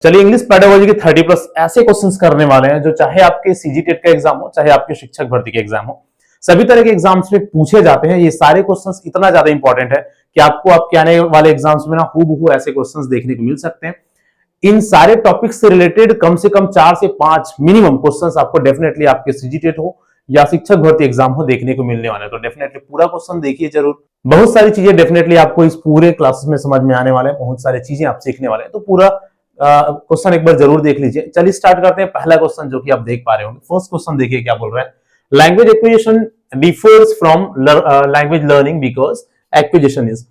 चलिए English pedagogy के 30 plus ऐसे क्वेश्चंस करने वाले हैं जो चाहे आपके सीजीटेट का एग्जाम हो, चाहे आपके शिक्षक भर्ती के एग्जाम हो, सभी तरह के एग्जाम्स में पूछे जाते हैं। ये सारे क्वेश्चंस इतना ज्यादा इंपॉर्टेंट है कि आपको आपके आने वाले एग्जाम्स में ना हूबहू ऐसे क्वेश्चंस देखने को मिल सकते हैं। इन सारे टॉपिक्स से रिलेटेड कम से कम 4 से 5 मिनिमम क्वेश्चंस आपको डेफिनेटली आपके सीजीटेट हो या शिक्षक भर्ती एग्जाम हो देखने को मिलने वाले हैं। तो डेफिनेटली पूरा क्वेश्चन देखिए जरूर। बहुत सारी चीजें डेफिनेटली आपको इस पूरे क्लासेस में समझ में आने वाले हैं, बहुत सारी चीजें आप सीखने वाले हैं। तो पूरा क्वेश्चन एक बार जरूर देख लीजिए। चलिए स्टार्ट करते हैं। पहला क्वेश्चन जो कि आप देख पा रहे होंगे, फर्स्ट क्वेश्चन देखिए क्या बोल रहा है। Language acquisition differs from language learning because acquisition is.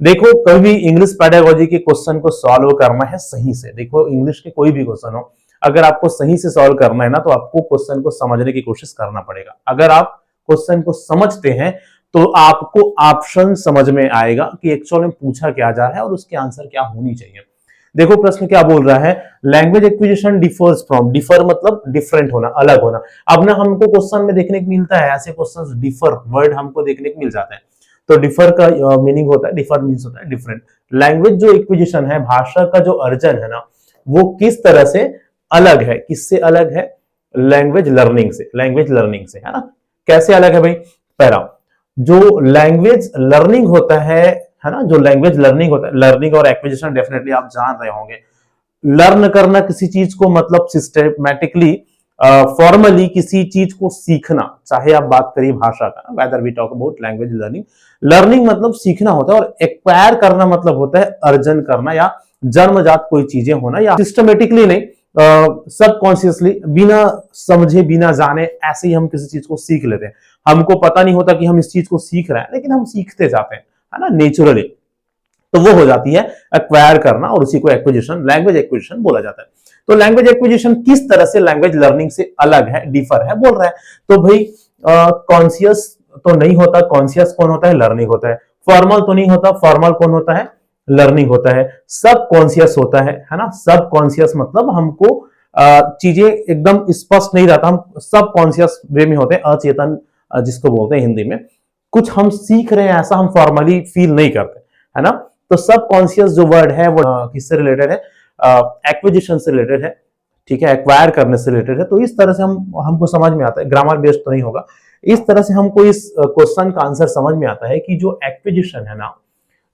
देखो कभी भी इंग्लिश पेडागोजी के क्वेश्चन को सॉल्व करना है सही से। देखो इंग्लिश के कोई भी क्वेश्चन हो, अगर आपको सही से सॉल्व करना है ना तो आपको क्वेश्चन को समझने की कोशिश करना पड़ेगा। अगर आप क्वेश्चन को समझते हैं तो आपको ऑप्शन समझ में आएगा कि एक्चुअल में पूछा क्या जा रहा है और उसके आंसर क्या होनी चाहिए। देखो प्रश्न क्या बोल रहा है, language acquisition differs from, differ मतलब डिफरेंट होना, अलग होना। अब ना हमको क्वेश्चन में देखने को मिलता है ऐसे क्वेश्चंस, डिफर वर्ड हमको देखने को मिल जाता है। तो डिफर का मीनिंग होता है, डिफर मीन्स होता है डिफरेंट। लैंग्वेज जो एक्विजिशन है, भाषा का जो अर्जन है ना, वो किस तरह से अलग है, किससे अलग है? लैंग्वेज लर्निंग से, लैंग्वेज लर्निंग से, है ना। कैसे अलग है भाई? पहला जो लैंग्वेज लर्निंग होता है ना, जो लैंग्वेज लर्निंग होता है, लर्निंग और एक्विजिशन डेफिनेटली आप जान रहे होंगे। लर्न करना किसी चीज को मतलब सिस्टमैटिकली फॉर्मली किसी चीज को सीखना, चाहे आप बात करिए भाषा का, whether we talk about language learning. Learning मतलब सीखना होता है और एक्वायर करना मतलब होता है अर्जन करना या जन्मजात कोई चीजें होना, या सिस्टमेटिकली नहीं, सबकॉन्शियसली, बिना समझे बिना जाने ऐसे ही हम किसी चीज को सीख लेते हैं। हमको पता नहीं होता कि हम इस चीज को सीख रहे हैं, लेकिन हम सीखते जाते हैं, है ना, नेचुरली। तो वो हो जाती है एक्वायर करना और उसी को एक्विजिशन, लैंग्वेज एक्विजिशन बोला जाता है। तो लैंग्वेज एक्विजिशन किस तरह से लैंग्वेज लर्निंग से अलग है, डिफर है, बोल रहा है। तो भाई कॉन्शियस तो नहीं होता, कॉन्शियस कौन होता है? लर्निंग होता है। फॉर्मल तो नहीं होता, फॉर्मल कौन होता है? लर्निंग होता है। सब कॉन्शियस होता है ना। सब कॉन्शियस मतलब हमको चीजें एकदम स्पष्ट नहीं रहता, हम सब कॉन्शियस वे में होते हैं, अचेतन जिसको बोलते हैं हिंदी में। कुछ हम सीख रहे हैं ऐसा हम फॉर्मली फील नहीं करते, है ना। तो सब कॉन्शियस जो वर्ड है वो किससे रिलेटेड है? एक्विजिशन से रिलेटेड है, ठीक है, एक्वायर करने से रिलेटेड है। तो इस तरह से हमको समझ में आता है, ग्रामर बेस्ड तो नहीं होगा। इस तरह से हमको इस क्वेश्चन का आंसर समझ में आता है कि जो एक्विजिशन है ना,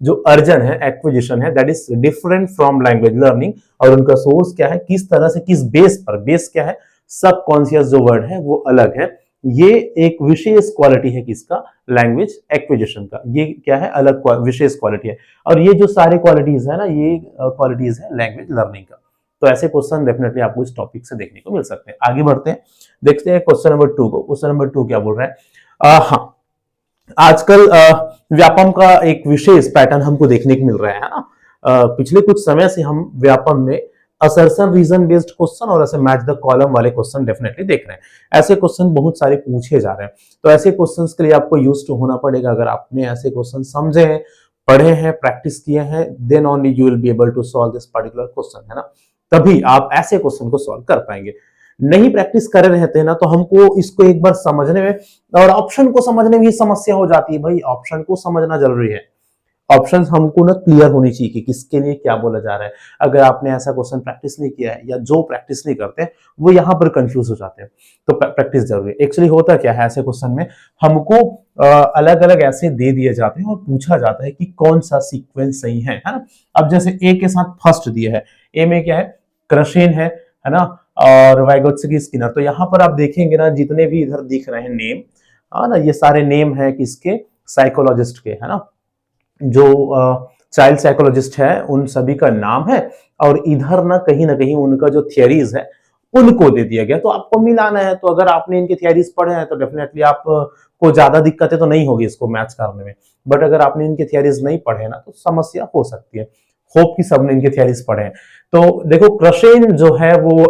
जो अर्जन है, एक्विजिशन है, that is different from language learning. और उनका सोर्स क्या है, किस तरह से, किस बेस पर, बेस क्या है? सबकॉन्शियस जो वर्ड है वो अलग है। ये एक विशेष क्वालिटी है किसका? लैंग्वेज एक्विजिशन का। ये क्या है? अलग विशेष क्वालिटी है। और ये जो सारे क्वालिटीज है ना, ये क्वालिटीज है लैंग्वेज लर्निंग का। तो ऐसे क्वेश्चन डेफिनेटली आपको इस टॉपिक से देखने को मिल सकते हैं। आगे बढ़ते हैं, देखते हैं क्वेश्चन नंबर 2 को। क्वेश्चन नंबर 2 क्या बोल रहा है? हाँ, आजकल व्यापम का एक विशेष पैटर्न हमको देखने को मिल रहा है ना। पिछले कुछ समय से हम व्यापम में असर्शन रीजन बेस्ड क्वेश्चन और ऐसे मैच द कॉलम वाले क्वेश्चन डेफिनेटली देख रहे हैं। ऐसे क्वेश्चन बहुत सारे पूछे जा रहे हैं। तो ऐसे क्वेश्चंस के लिए आपको यूज्ड टू होना पड़ेगा। अगर आपने ऐसे क्वेश्चन समझे हैं, पढ़े हैं, प्रैक्टिस किए हैं, then only you will be able to solve this particular question, है ना। तभी आप ऐसे क्वेश्चन को सॉल्व कर पाएंगे। नहीं प्रैक्टिस करे रहते हैं ना तो हमको इसको एक बार समझने में और ऑप्शन को समझने में ही समस्या हो जाती है। भाई ऑप्शन को समझना जरूरी है। ऑप्शन हमको ना क्लियर होनी चाहिए कि किसके लिए क्या बोला जा रहा है। अगर आपने ऐसा क्वेश्चन प्रैक्टिस नहीं किया है या जो प्रैक्टिस नहीं करते वो यहाँ पर कंफ्यूज हो जाते हैं। तो प्रैक्टिस जरूरी है। एक्चुअली होता क्या है, ऐसे क्वेश्चन में हमको अलग अलग ऐसे दे दिए जाते हैं और पूछा जाता है कि कौन सा सीक्वेंस सही है ना। अब जैसे ए के साथ फर्स्ट दिया है, ए में क्या है? क्रशेन है ना, और वाइगोत्स्की स्किनर। तो यहाँ पर आप देखेंगे ना, जितने भी इधर दिख रहे हैं नेम, है ना, ये सारे नेम है किसके? साइकोलॉजिस्ट के, है ना। जो चाइल्ड साइकोलॉजिस्ट है उन सभी का नाम है, और इधर ना कहीं उनका जो थियरीज है उनको दे दिया गया। तो आपको मिलाना है। तो अगर आपने इनके थियरीज पढ़े हैं तो डेफिनेटली आपको ज्यादा दिक्कतें तो नहीं होगी इसको मैच करने में। बट अगर आपने इनके थियरीज नहीं पढ़े ना तो समस्या हो सकती है। होप कि सबने इनके थियरीज पढ़े हैं। तो देखो क्रशेन जो है वो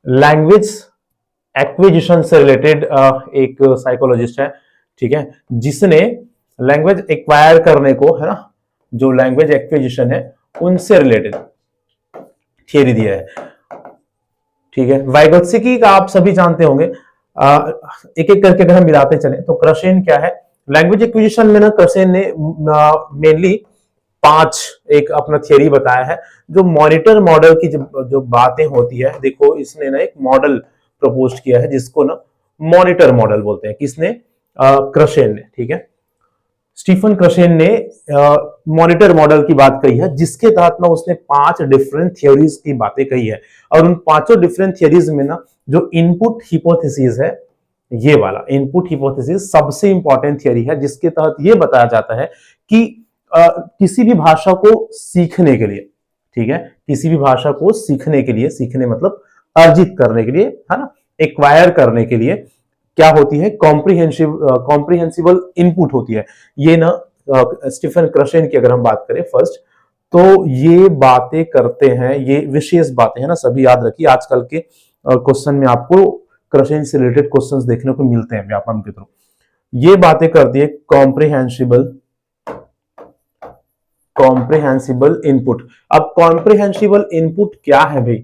लैंग्वेज एक्विजिशन से रिलेटेड एक साइकोलॉजिस्ट है, ठीक है, जिसने लैंग्वेज एक्वायर करने को, है ना, जो लैंग्वेज एक्विजिशन है उनसे रिलेटेड थियरी दिया है, ठीक है। वाइगोत्स्की का आप सभी जानते होंगे। एक एक करके अगर हम मिलाते चले तो क्रशेन क्या है? लैंग्वेज एक्विजिशन में ना क्रशेन ने मेनली 5 एक अपना थियरी बताया है। जो मॉनिटर मॉडल की जो बातें होती है, देखो इसने ना एक मॉडल प्रपोज किया है जिसको ना मॉनिटर मॉडल बोलते हैं। किसने? क्रशेन ने, ठीक है। स्टीफन क्रशेन ने मॉनिटर मॉडल की बात कही है, जिसके तहत ना उसने 5 डिफरेंट थियोरीज की बातें कही है। और उन पांचों डिफरेंट थियोरीज में ना जो इनपुट हिपोथेसिस है, ये वाला इनपुट हिपोथेसिस सबसे इंपॉर्टेंट थियोरी है, जिसके तहत ये बताया जाता है कि किसी भी भाषा को सीखने के लिए, ठीक है, किसी भी भाषा को सीखने के लिए, सीखने मतलब अर्जित करने के लिए, है ना, एक्वायर करने के लिए क्या होती है? कॉम्प्रिहेंसिबल इनपुट होती है। ये ना स्टीफन क्रशेन की अगर हम बात करें फर्स्ट, तो ये बातें करते हैं, ये विशेष बातें हैं ना, सभी याद रखिए। आजकल के क्वेश्चन में आपको क्रशेन से रिलेटेड क्वेश्चंस देखने को मिलते हैं व्यापम के थ्रू। ये बातें करती है कॉम्प्रिहेंसिबल इनपुट। अब कॉम्प्रिहेंसिबल इनपुट क्या है भाई?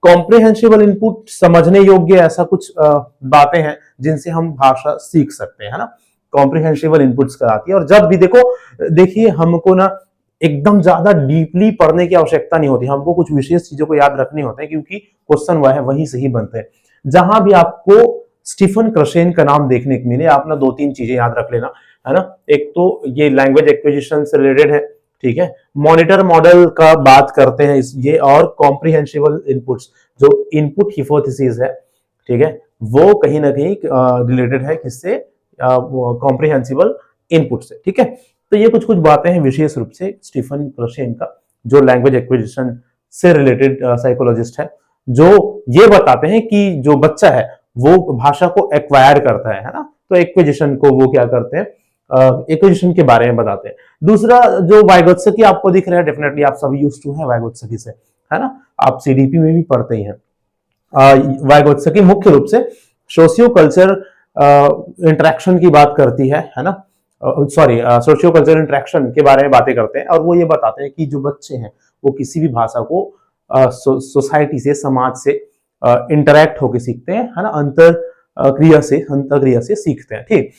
कॉम्प्रिहेंसिबल इनपुट समझने योग्य ऐसा कुछ बातें हैं जिनसे हम भाषा सीख सकते हैं, है ना। कॉम्प्रिहेंसिबल इनपुट्स कराती है। और जब भी देखिए हमको ना एकदम ज्यादा डीपली पढ़ने की आवश्यकता नहीं होती, हमको कुछ विशेष चीजों को याद रखने होते हैं, क्योंकि क्वेश्चन वह है वही सही बनते हैं। जहां भी आपको स्टीफन क्रशेन का नाम देखने को मिले, आप ना 2-3 चीजें याद रख लेना, है ना। एक तो ये लैंग्वेज एक्विजिशन से रिलेटेड है, ठीक है। मॉनिटर मॉडल का बात करते हैं ये, और कॉम्प्रिहेंसिबल इनपुट्स, जो इनपुट हिपोथेसिस है, ठीक है, वो कहीं ना कहीं रिलेटेड है किससे? कॉम्प्रिहेंसिबल इनपुट से, ठीक है। तो ये कुछ कुछ बातें हैं विशेष रूप से स्टीफन क्रशेन का, जो लैंग्वेज एक्विजिशन से रिलेटेड साइकोलॉजिस्ट है, जो ये बताते हैं कि जो बच्चा है वो भाषा को एक्वायर करता है ना, तो एक्विजिशन को वो क्या करते हैं? एक्विजिशन के बारे में बताते हैं। दूसरा जो वाइगोत्स्की आपको दिख रहा है, डेफिनेटली आप सभी यूज्ड टू हैं वाइगोत्स्की से, है ना, आप सीडीपी में भी पढ़ते ही हैं। वाइगोत्स्की मुख्य रूप से सोशियो कल्चर इंटरेक्शन की बात करती है ना, सॉरी, सोशियो कल्चर इंटरेक्शन के बारे में बातें करते हैं। और वो ये बताते हैं कि जो बच्चे हैं वो किसी भी भाषा को सोसाइटी से, समाज से इंटरेक्ट होकर सीखते हैं, है ना, अंतर क्रिया से सीखते हैं, ठीक।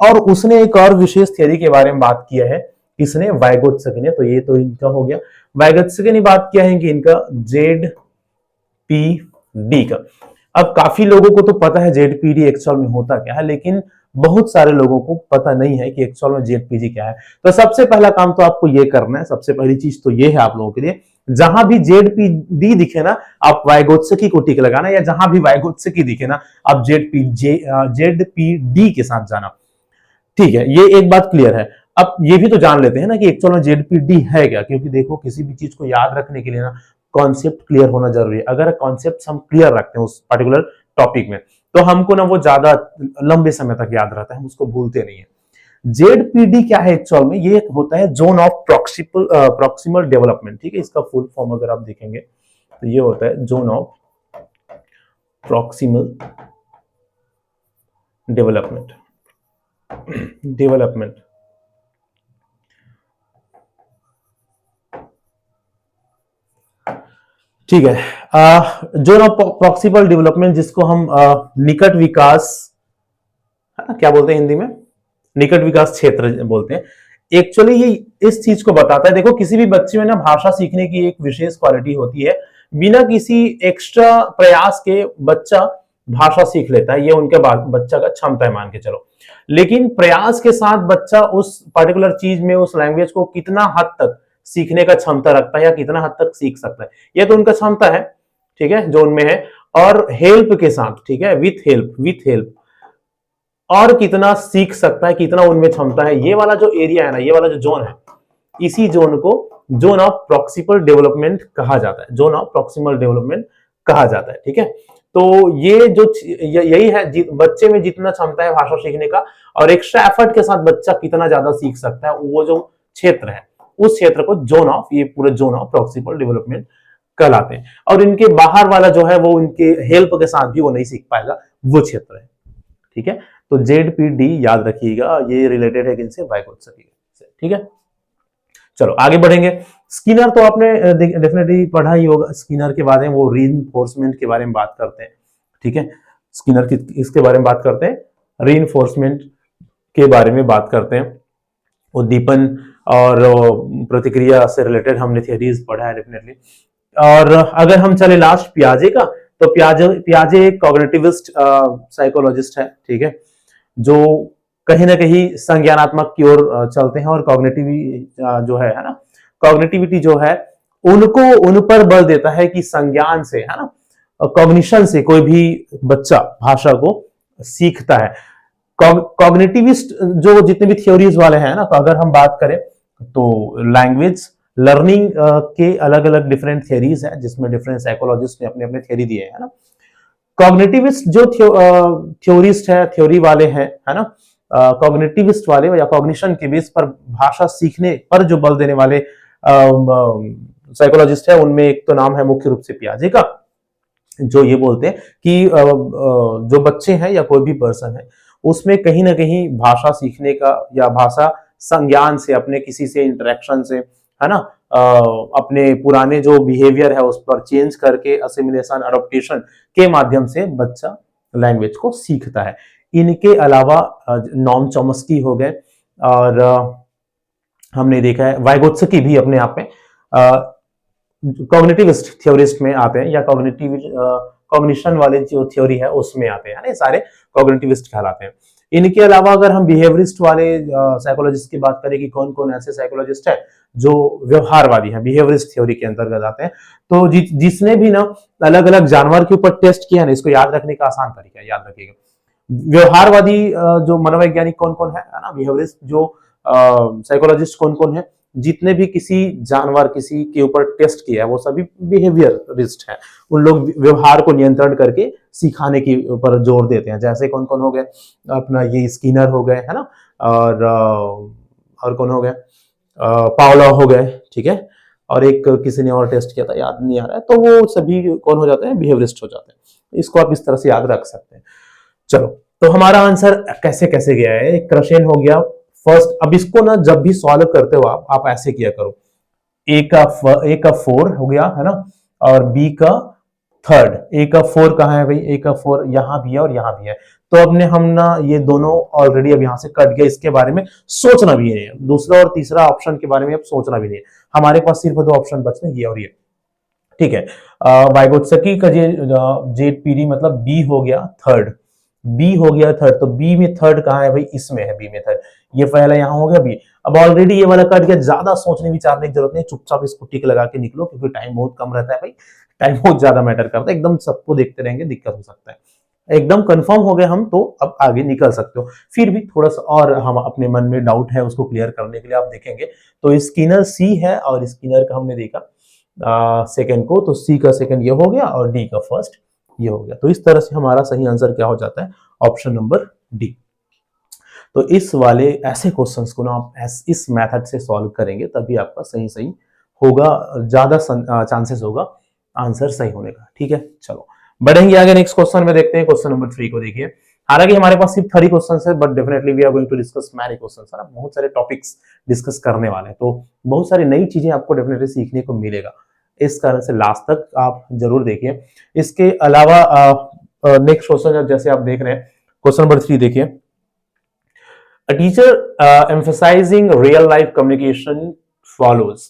और उसने एक और विशेष थियरी के बारे में बात किया है, किसने? वाइगोत्स्की ने। तो ये तो इनका हो गया। वाइगोत्स्की ने बात किया है कि इनका जेडपीडी का। अब काफी लोगों को तो पता है जेडपीडी एक्चुअल में होता क्या है, लेकिन बहुत सारे लोगों को पता नहीं है कि एक्चुअल में जेडपीडी क्या है। तो सबसे पहला काम तो आपको ये करना है, सबसे पहली चीज तो ये है आप लोगों के लिए, जहां भी जेडपीडी दिखे ना, आप वाइगोत्स्की को टिक लगाना, या जहां भी वाइगोत्स्की दिखे ना, आप जेडपीडी के साथ जाना, ठीक है। ये एक बात क्लियर है। अब ये भी तो जान लेते हैं ना कि एक्चुअल में जेडपीडी है क्या, क्योंकि देखो किसी भी चीज को याद रखने के लिए ना कॉन्सेप्ट क्लियर होना जरूरी है। अगर कॉन्सेप्ट हम क्लियर रखते हैं उस पर्टिकुलर टॉपिक में, तो हमको ना वो ज्यादा लंबे समय तक याद रहता है, हम उसको भूलते नहीं है। जेडपीडी क्या है एक्चुअल में? ये होता है जोन ऑफ प्रॉक्सिमल डेवलपमेंट, ठीक है। इसका फुल फॉर्म अगर आप देखेंगे तो ये होता है जोन ऑफ प्रॉक्सिमल डेवलपमेंट। ठीक है। जोन ऑफ प्रॉक्सिमल डेवलपमेंट, जिसको हम निकट विकास, है ना, क्या बोलते हैं हिंदी में? निकट विकास क्षेत्र बोलते हैं। एक्चुअली ये इस चीज को बताता है। देखो किसी भी बच्चे में ना भाषा सीखने की एक विशेष क्वालिटी होती है, बिना किसी एक्स्ट्रा प्रयास के बच्चा भाषा सीख लेता है, ये उनके बच्चा का क्षमता है, मान के चलो। लेकिन प्रयास के साथ बच्चा उस पर्टिकुलर चीज में, उस लैंग्वेज को कितना हद तक सीखने का क्षमता रखता है, या कितना हद तक सीख सकता है, ये तो उनका क्षमता है, ठीक है, जो उनमें है। और हेल्प के साथ, ठीक है, विथ हेल्प और कितना सीख सकता है, कितना उनमें क्षमता है, ये वाला जो एरिया है ना, ये वाला जो जोन है, इसी जोन को जोन ऑफ प्रॉक्सिमल डेवलपमेंट कहा जाता है। जोन ऑफ प्रॉक्सिमल डेवलपमेंट कहा जाता है, ठीक है। तो ये जो यही है, बच्चे में जितना क्षमता है भाषा सीखने का, और एक्स्ट्रा एफर्ट के साथ बच्चा कितना ज्यादा सीख सकता है, वो जो क्षेत्र है, उस क्षेत्र को जोन ऑफ, ये पूरे जोन ऑफ प्रॉक्सिमल डेवलपमेंट कहलाते हैं। और इनके बाहर वाला जो है वो उनके हेल्प के साथ भी वो नहीं सीख पाएगा, वो क्षेत्र है, ठीक है। तो जेडपीडी याद रखिएगा, ये रिलेटेड है किनसे? वाइगोत्स्की से, ठीक है। चलो आगे बढ़ेंगे। स्किनर तो आपने डेफिनेटली पढ़ा ही होगा। स्किनर के बारे में वो रीइंफोर्समेंट के बारे में बात करते हैं, ठीक है। स्किनर की इसके बारे में बात करते हैं, रीइंफोर्समेंट के बारे में बात करते हैं, उद्दीपन और प्रतिक्रिया से रिलेटेड हमने थियरीज पढ़ा है डेफिनेटली। और अगर हम चले लास्ट पियाजे का, तो पियाजे एक कॉग्निटिविस्ट साइकोलॉजिस्ट है, ठीक है, जो कहीं ना कहीं संज्ञानात्मक की ओर चलते हैं, और जो है ना, कॉग्निटिविटी जो है उनको उन पर बल देता है कि संज्ञान से, है ना, कॉग्निशन से कोई भी बच्चा भाषा को सीखता है। कॉग्निटिविस्ट जो जितने भी थ्योरीज वाले हैं ना, तो अगर हम बात करें तो लैंग्वेज लर्निंग के अलग अलग डिफरेंट थ्योरीज है, जिसमें डिफरेंट साइकोलॉजिस्ट ने अपने अपने थ्योरी दिए हैं ना। कॉग्निटिविस्ट जो थ्योरिस्ट है, थ्योरी वाले हैं, है ना, कॉग्निटिविस्ट वाले या कॉग्निशन के बेस पर भाषा सीखने पर जो बल देने वाले साइकोलॉजिस्ट है, उनमें एक तो नाम है मुख्य रूप से पियाजे का, जो ये बोलते हैं कि जो बच्चे हैं या कोई भी पर्सन है, उसमें कहीं ना कहीं भाषा सीखने का या भाषा संज्ञान से, अपने किसी से इंटरेक्शन से, है ना, अपने पुराने जो बिहेवियर है उस पर चेंज करके असिमिलेशन अडॉप्टेशन के माध्यम से बच्चा लैंग्वेज को सीखता है। इनके अलावा नॉम चॉम्स्की हो गए, और हमने देखा है वाइगोत्स्की भी अपने आप में कॉग्निटिविस्ट थ्योरिस्ट में आते हैं, या कॉग्निशन वाले जो थ्योरी है उसमें आते हैं, ना, सारे कॉग्निटिविस्ट कहलाते हैं। इनके अलावा अगर हम बिहेवियरिस्ट वाले साइकोलॉजिस्ट की बात करें कि कौन कौन ऐसे साइकोलॉजिस्ट है जो व्यवहारवादी हैं, बिहेवियरिस्ट थ्योरी के अंतर्गत आते हैं, तो जिसने भी ना अलग अलग जानवर के ऊपर टेस्ट किया ना, इसको याद रखने का आसान तरीका है, याद रखिएगा। व्यवहारवादी जो मनोवैज्ञानिक कौन कौन है ना, बिहेवियरिस्ट जो साइकोलॉजिस्ट कौन कौन है, जितने भी किसी जानवर किसी के ऊपर टेस्ट किया है वो सभी बिहेवियरिस्ट हैं। उन लोग व्यवहार को नियंत्रण करके सिखाने के ऊपर जोर देते हैं। जैसे कौन कौन हो गए, अपना ये स्किनर हो गए, है ना, और कौन हो गए, पावलॉव हो गए, ठीक है, और एक किसी ने और टेस्ट किया था, याद नहीं आ रहा है, तो वो सभी कौन हो जाते हैं, बिहेवियरिस्ट हो जाते हैं। इसको आप इस तरह से याद रख सकते हैं। चलो, तो हमारा आंसर कैसे कैसे गया है, क्रशेन हो गया फर्स्ट। अब इसको ना जब भी सॉल्व करते हो आप ऐसे किया करो, ए का 4 हो गया, है ना, और बी का थर्ड। ए का 4 कहाँ है भाई, ए का 4 यहां भी है और यहां भी है, तो अपने हम ना ये दोनों ऑलरेडी अब यहां से कट गया, इसके बारे में सोचना भी नहीं है। दूसरा और तीसरा ऑप्शन के बारे में अब सोचना भी नहीं है, हमारे पास सिर्फ 2 ऑप्शन बचते हैं, ये और ये, ठीक है। वाइगोत्स्की का जेड पीडी मतलब बी हो गया थर्ड, बी हो गया थर्ड, तो बी में थर्ड कहाँ है भाई, इसमें है बी में थर्ड, ये पहला यहां हो गया बी। अब ऑलरेडी ये वाला कट गया, ज्यादा सोचने विचारने की जरूरत नहीं, चुपचाप इसको टिक लगा के निकलो, क्योंकि टाइम बहुत कम रहता है भाई, टाइम बहुत ज्यादा मैटर करता है। एकदम सबको देखते रहेंगे दिक्कत हो सकता है। एकदम कंफर्म हो गए हम, तो अब आगे निकल सकते हो। फिर भी थोड़ा सा और हम अपने मन में डाउट है उसको क्लियर करने के लिए आप देखेंगे, तो स्किनर सी है, और स्किनर का हमने देखा सेकंड को, तो सी का सेकंड ये हो गया और डी का फर्स्ट ये हो गया। तो इस तरह से हमारा सही आंसर क्या हो जाता है, ऑप्शन नंबर डी। तो इस वाले ऐसे क्वेश्चंस को ना आप इस मेथड से सॉल्व करेंगे, तभी आपका सही सही होगा, ज्यादा चांसेस होगा आंसर सही होने का, ठीक है। चलो बढ़ेंगे आगे, नेक्स्ट क्वेश्चन में देखते हैं, क्वेश्चन नंबर 3 को देखिए। हालांकि हमारे पास सिर्फ 3 क्वेश्चंस है, but definitely we are going to discuss many questions, है ना, बहुत सारे टॉपिक्स डिस्कस करने वाले हैं, तो बहुत सारी नई चीजें आपको डेफिनेटली सीखने को मिलेगा, इस कारण से लास्ट तक आप जरूर देखिए। इसके अलावा नेक्स्ट क्वेश्चन जैसे आप देख रहे हैं, क्वेश्चन नंबर 3 देखिए। A teacher emphasizing real life communication follows।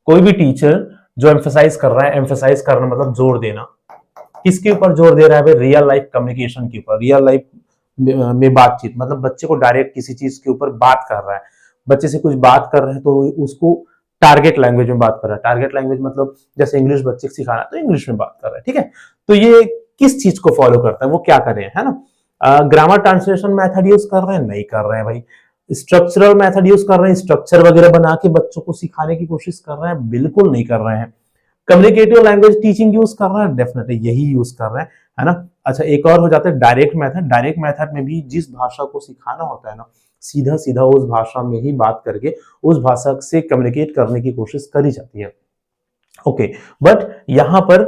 कोई भी टीचर जो एम्फेसाइज कर रहा है, एम्फेसाइज करना मतलब जोर देना, किसके ऊपर जोर दे रहा है भाई, रियल लाइफ कम्युनिकेशन के ऊपर, रियल लाइफ में बातचीत, मतलब बच्चे को डायरेक्ट किसी चीज के ऊपर बात कर रहा है, बच्चे से कुछ बात कर रहे हैं तो उसको टारगेट लैंग्वेज में बात कर रहा है। टारगेट लैंग्वेज मतलब जैसे इंग्लिश बच्चे को सिखाना है तो इंग्लिश में बात कर रहा है, ठीक है। तो ये किस चीज को फॉलो करता है, वो क्या कर रहे हैं, है ना, ग्रामर ट्रांसलेशन मेथड यूज कर रहे हैं, नहीं कर रहे हैं भाई। स्ट्रक्चरल मेथड यूज कर रहे हैं, स्ट्रक्चर वगैरह बना के बच्चों को सिखाने की कोशिश कर रहे हैं, बिल्कुल नहीं कर रहे हैं। कम्युनिकेटिव लैंग्वेज टीचिंग यूज कर रहे हैं, डेफिनेटली यही यूज कर रहे हैं, है ना। अच्छा, एक और हो जाता है डायरेक्ट मेथड। डायरेक्ट मेथड में भी जिस भाषा को सिखाना होता है ना, सीधा सीधा उस भाषा में ही बात करके उस भाषा से कम्युनिकेट करने की कोशिश करी जाती है, ओके। बट यहां पर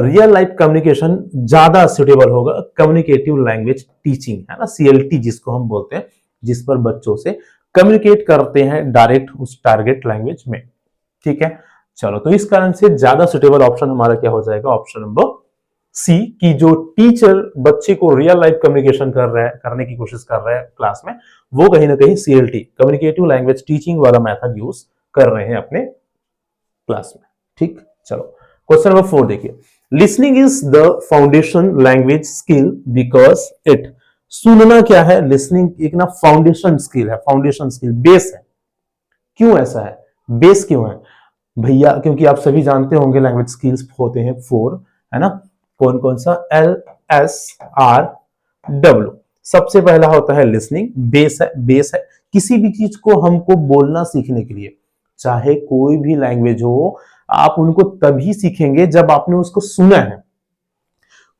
रियल लाइफ कम्युनिकेशन ज्यादा सुटेबल होगा, कम्युनिकेटिव लैंग्वेज टीचिंग, है ना, CLT जिसको हम बोलते हैं, जिस पर बच्चों से कम्युनिकेट करते हैं डायरेक्ट उस टारगेट लैंग्वेज में, ठीक है। चलो, तो इस कारण से ज्यादा सुटेबल ऑप्शन हमारा क्या हो जाएगा, ऑप्शन नंबर सी, की जो टीचर बच्चे को रियल लाइफ कम्युनिकेशन कर रहा है, करने की कोशिश कर रहा है क्लास में, वो कहीं ना कहीं CLT कम्युनिकेटिव लैंग्वेज टीचिंग वाला मेथड यूज कर रहे हैं अपने क्लास में। ठीक, चलो क्वेश्चन नंबर 4 देखिए। Listening is the foundation language skill because it, सुनना क्या है, लिसनिंग एक ना फाउंडेशन स्किल है, फाउंडेशन स्किल बेस है। क्यों ऐसा है, बेस क्यों है भैया? क्योंकि आप सभी जानते होंगे लैंग्वेज स्किल्स होते हैं 4, है ना? कौन कौन सा? LSRW। सबसे पहला होता है लिसनिंग, बेस है, बेस है किसी भी चीज को हमको बोलना सीखने के लिए, चाहे कोई भी लैंग्वेज हो, आप उनको तभी सीखेंगे जब आपने उसको सुना है।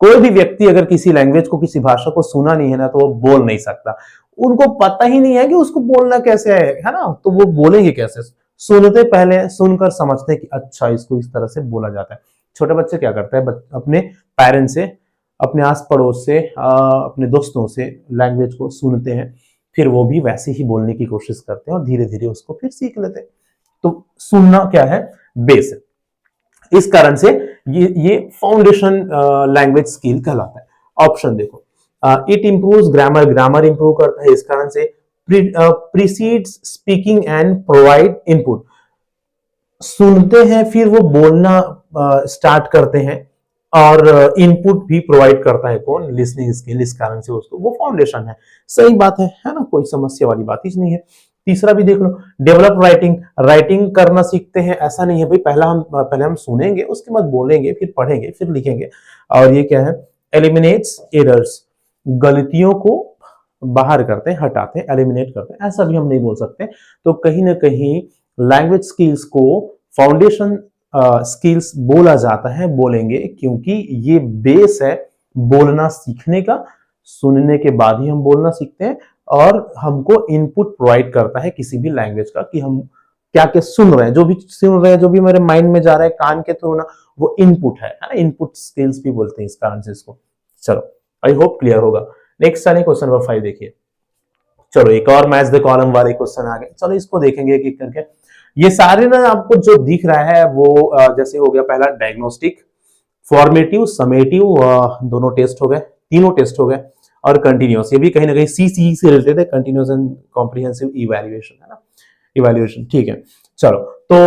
कोई भी व्यक्ति अगर किसी लैंग्वेज को, किसी भाषा को सुना नहीं है ना, तो वो बोल नहीं सकता। उनको पता ही नहीं है कि उसको बोलना कैसे है ना, तो वो बोलेंगे कैसे? सुनते पहले, सुनकर समझते कि अच्छा इसको इस तरह से बोला जाता है। छोटे बच्चे क्या करते हैं, अपने पेरेंट्स से, अपने आस पड़ोस से, अपने दोस्तों से लैंग्वेज को सुनते हैं, फिर वो भी वैसे ही बोलने की कोशिश करते हैं और धीरे धीरे उसको फिर सीख लेते हैं। तो सुनना क्या है, बेस है। इस कारण से ये फाउंडेशन लैंग्वेज स्किल कहलाता है। ऑप्शन देखो, it improves grammar, grammar improve करता है इस कारण से। Precedes speaking and provide input, सुनते हैं फिर वो बोलना स्टार्ट करते हैं और इनपुट भी प्रोवाइड करता है कौन? Listening skill. इस कारण से उसको वो फाउंडेशन है। सही बात है ना, कोई समस्या वाली बात ही नहीं है। तीसरा भी देख लो, डेवलप राइटिंग, राइटिंग करना सीखते हैं, ऐसा नहीं है भाई पहले हम सुनेंगे, उसके बाद बोलेंगे, फिर पढ़ेंगे, फिर लिखेंगे। और ये क्या है? एलिमिनेट्स एरर्स, गलतियों को बाहर करते हैं, हटाते हैं, एलिमिनेट करते हैं, ऐसा भी हम नहीं बोल सकते। तो कहीं ना कहीं लैंग्वेज स्किल्स को फाउंडेशन स्किल्स बोला जाता है, बोलेंगे क्योंकि ये बेस है बोलना सीखने का। सुनने के बाद ही हम बोलना सीखते हैं और हमको इनपुट प्रोवाइड करता है किसी भी लैंग्वेज का, कि हम क्या क्या सुन रहे हैं, जो भी सुन रहे हैं, जो भी मेरे माइंड में जा रहा है कान के थ्रू ना, वो इनपुट है ना, इनपुट स्किल्स भी बोलते हैं इस कारण से इसको। चलो, आई होप क्लियर होगा। नेक्स्ट आने क्वेश्चन नंबर 5 देखिए। चलो, एक और मैच द कॉलम वाले क्वेश्चन आ गए, चलो इसको देखेंगे एक एक करके। ये सारे ना आपको जो दिख रहा है वो जैसे हो गया पहला डायग्नोस्टिक, फॉर्मेटिव, समेटिव, दोनों टेस्ट हो गए, तीनों टेस्ट हो गए, और कंटिन्यूअस, ये भी कहीं ना कहीं CC से रिलेटेड है, कंटिन्यूअस एंड कॉम्प्रिहेंसिव इवैल्यूएशन, है ना, इवैल्यूएशन। ठीक है, चलो तो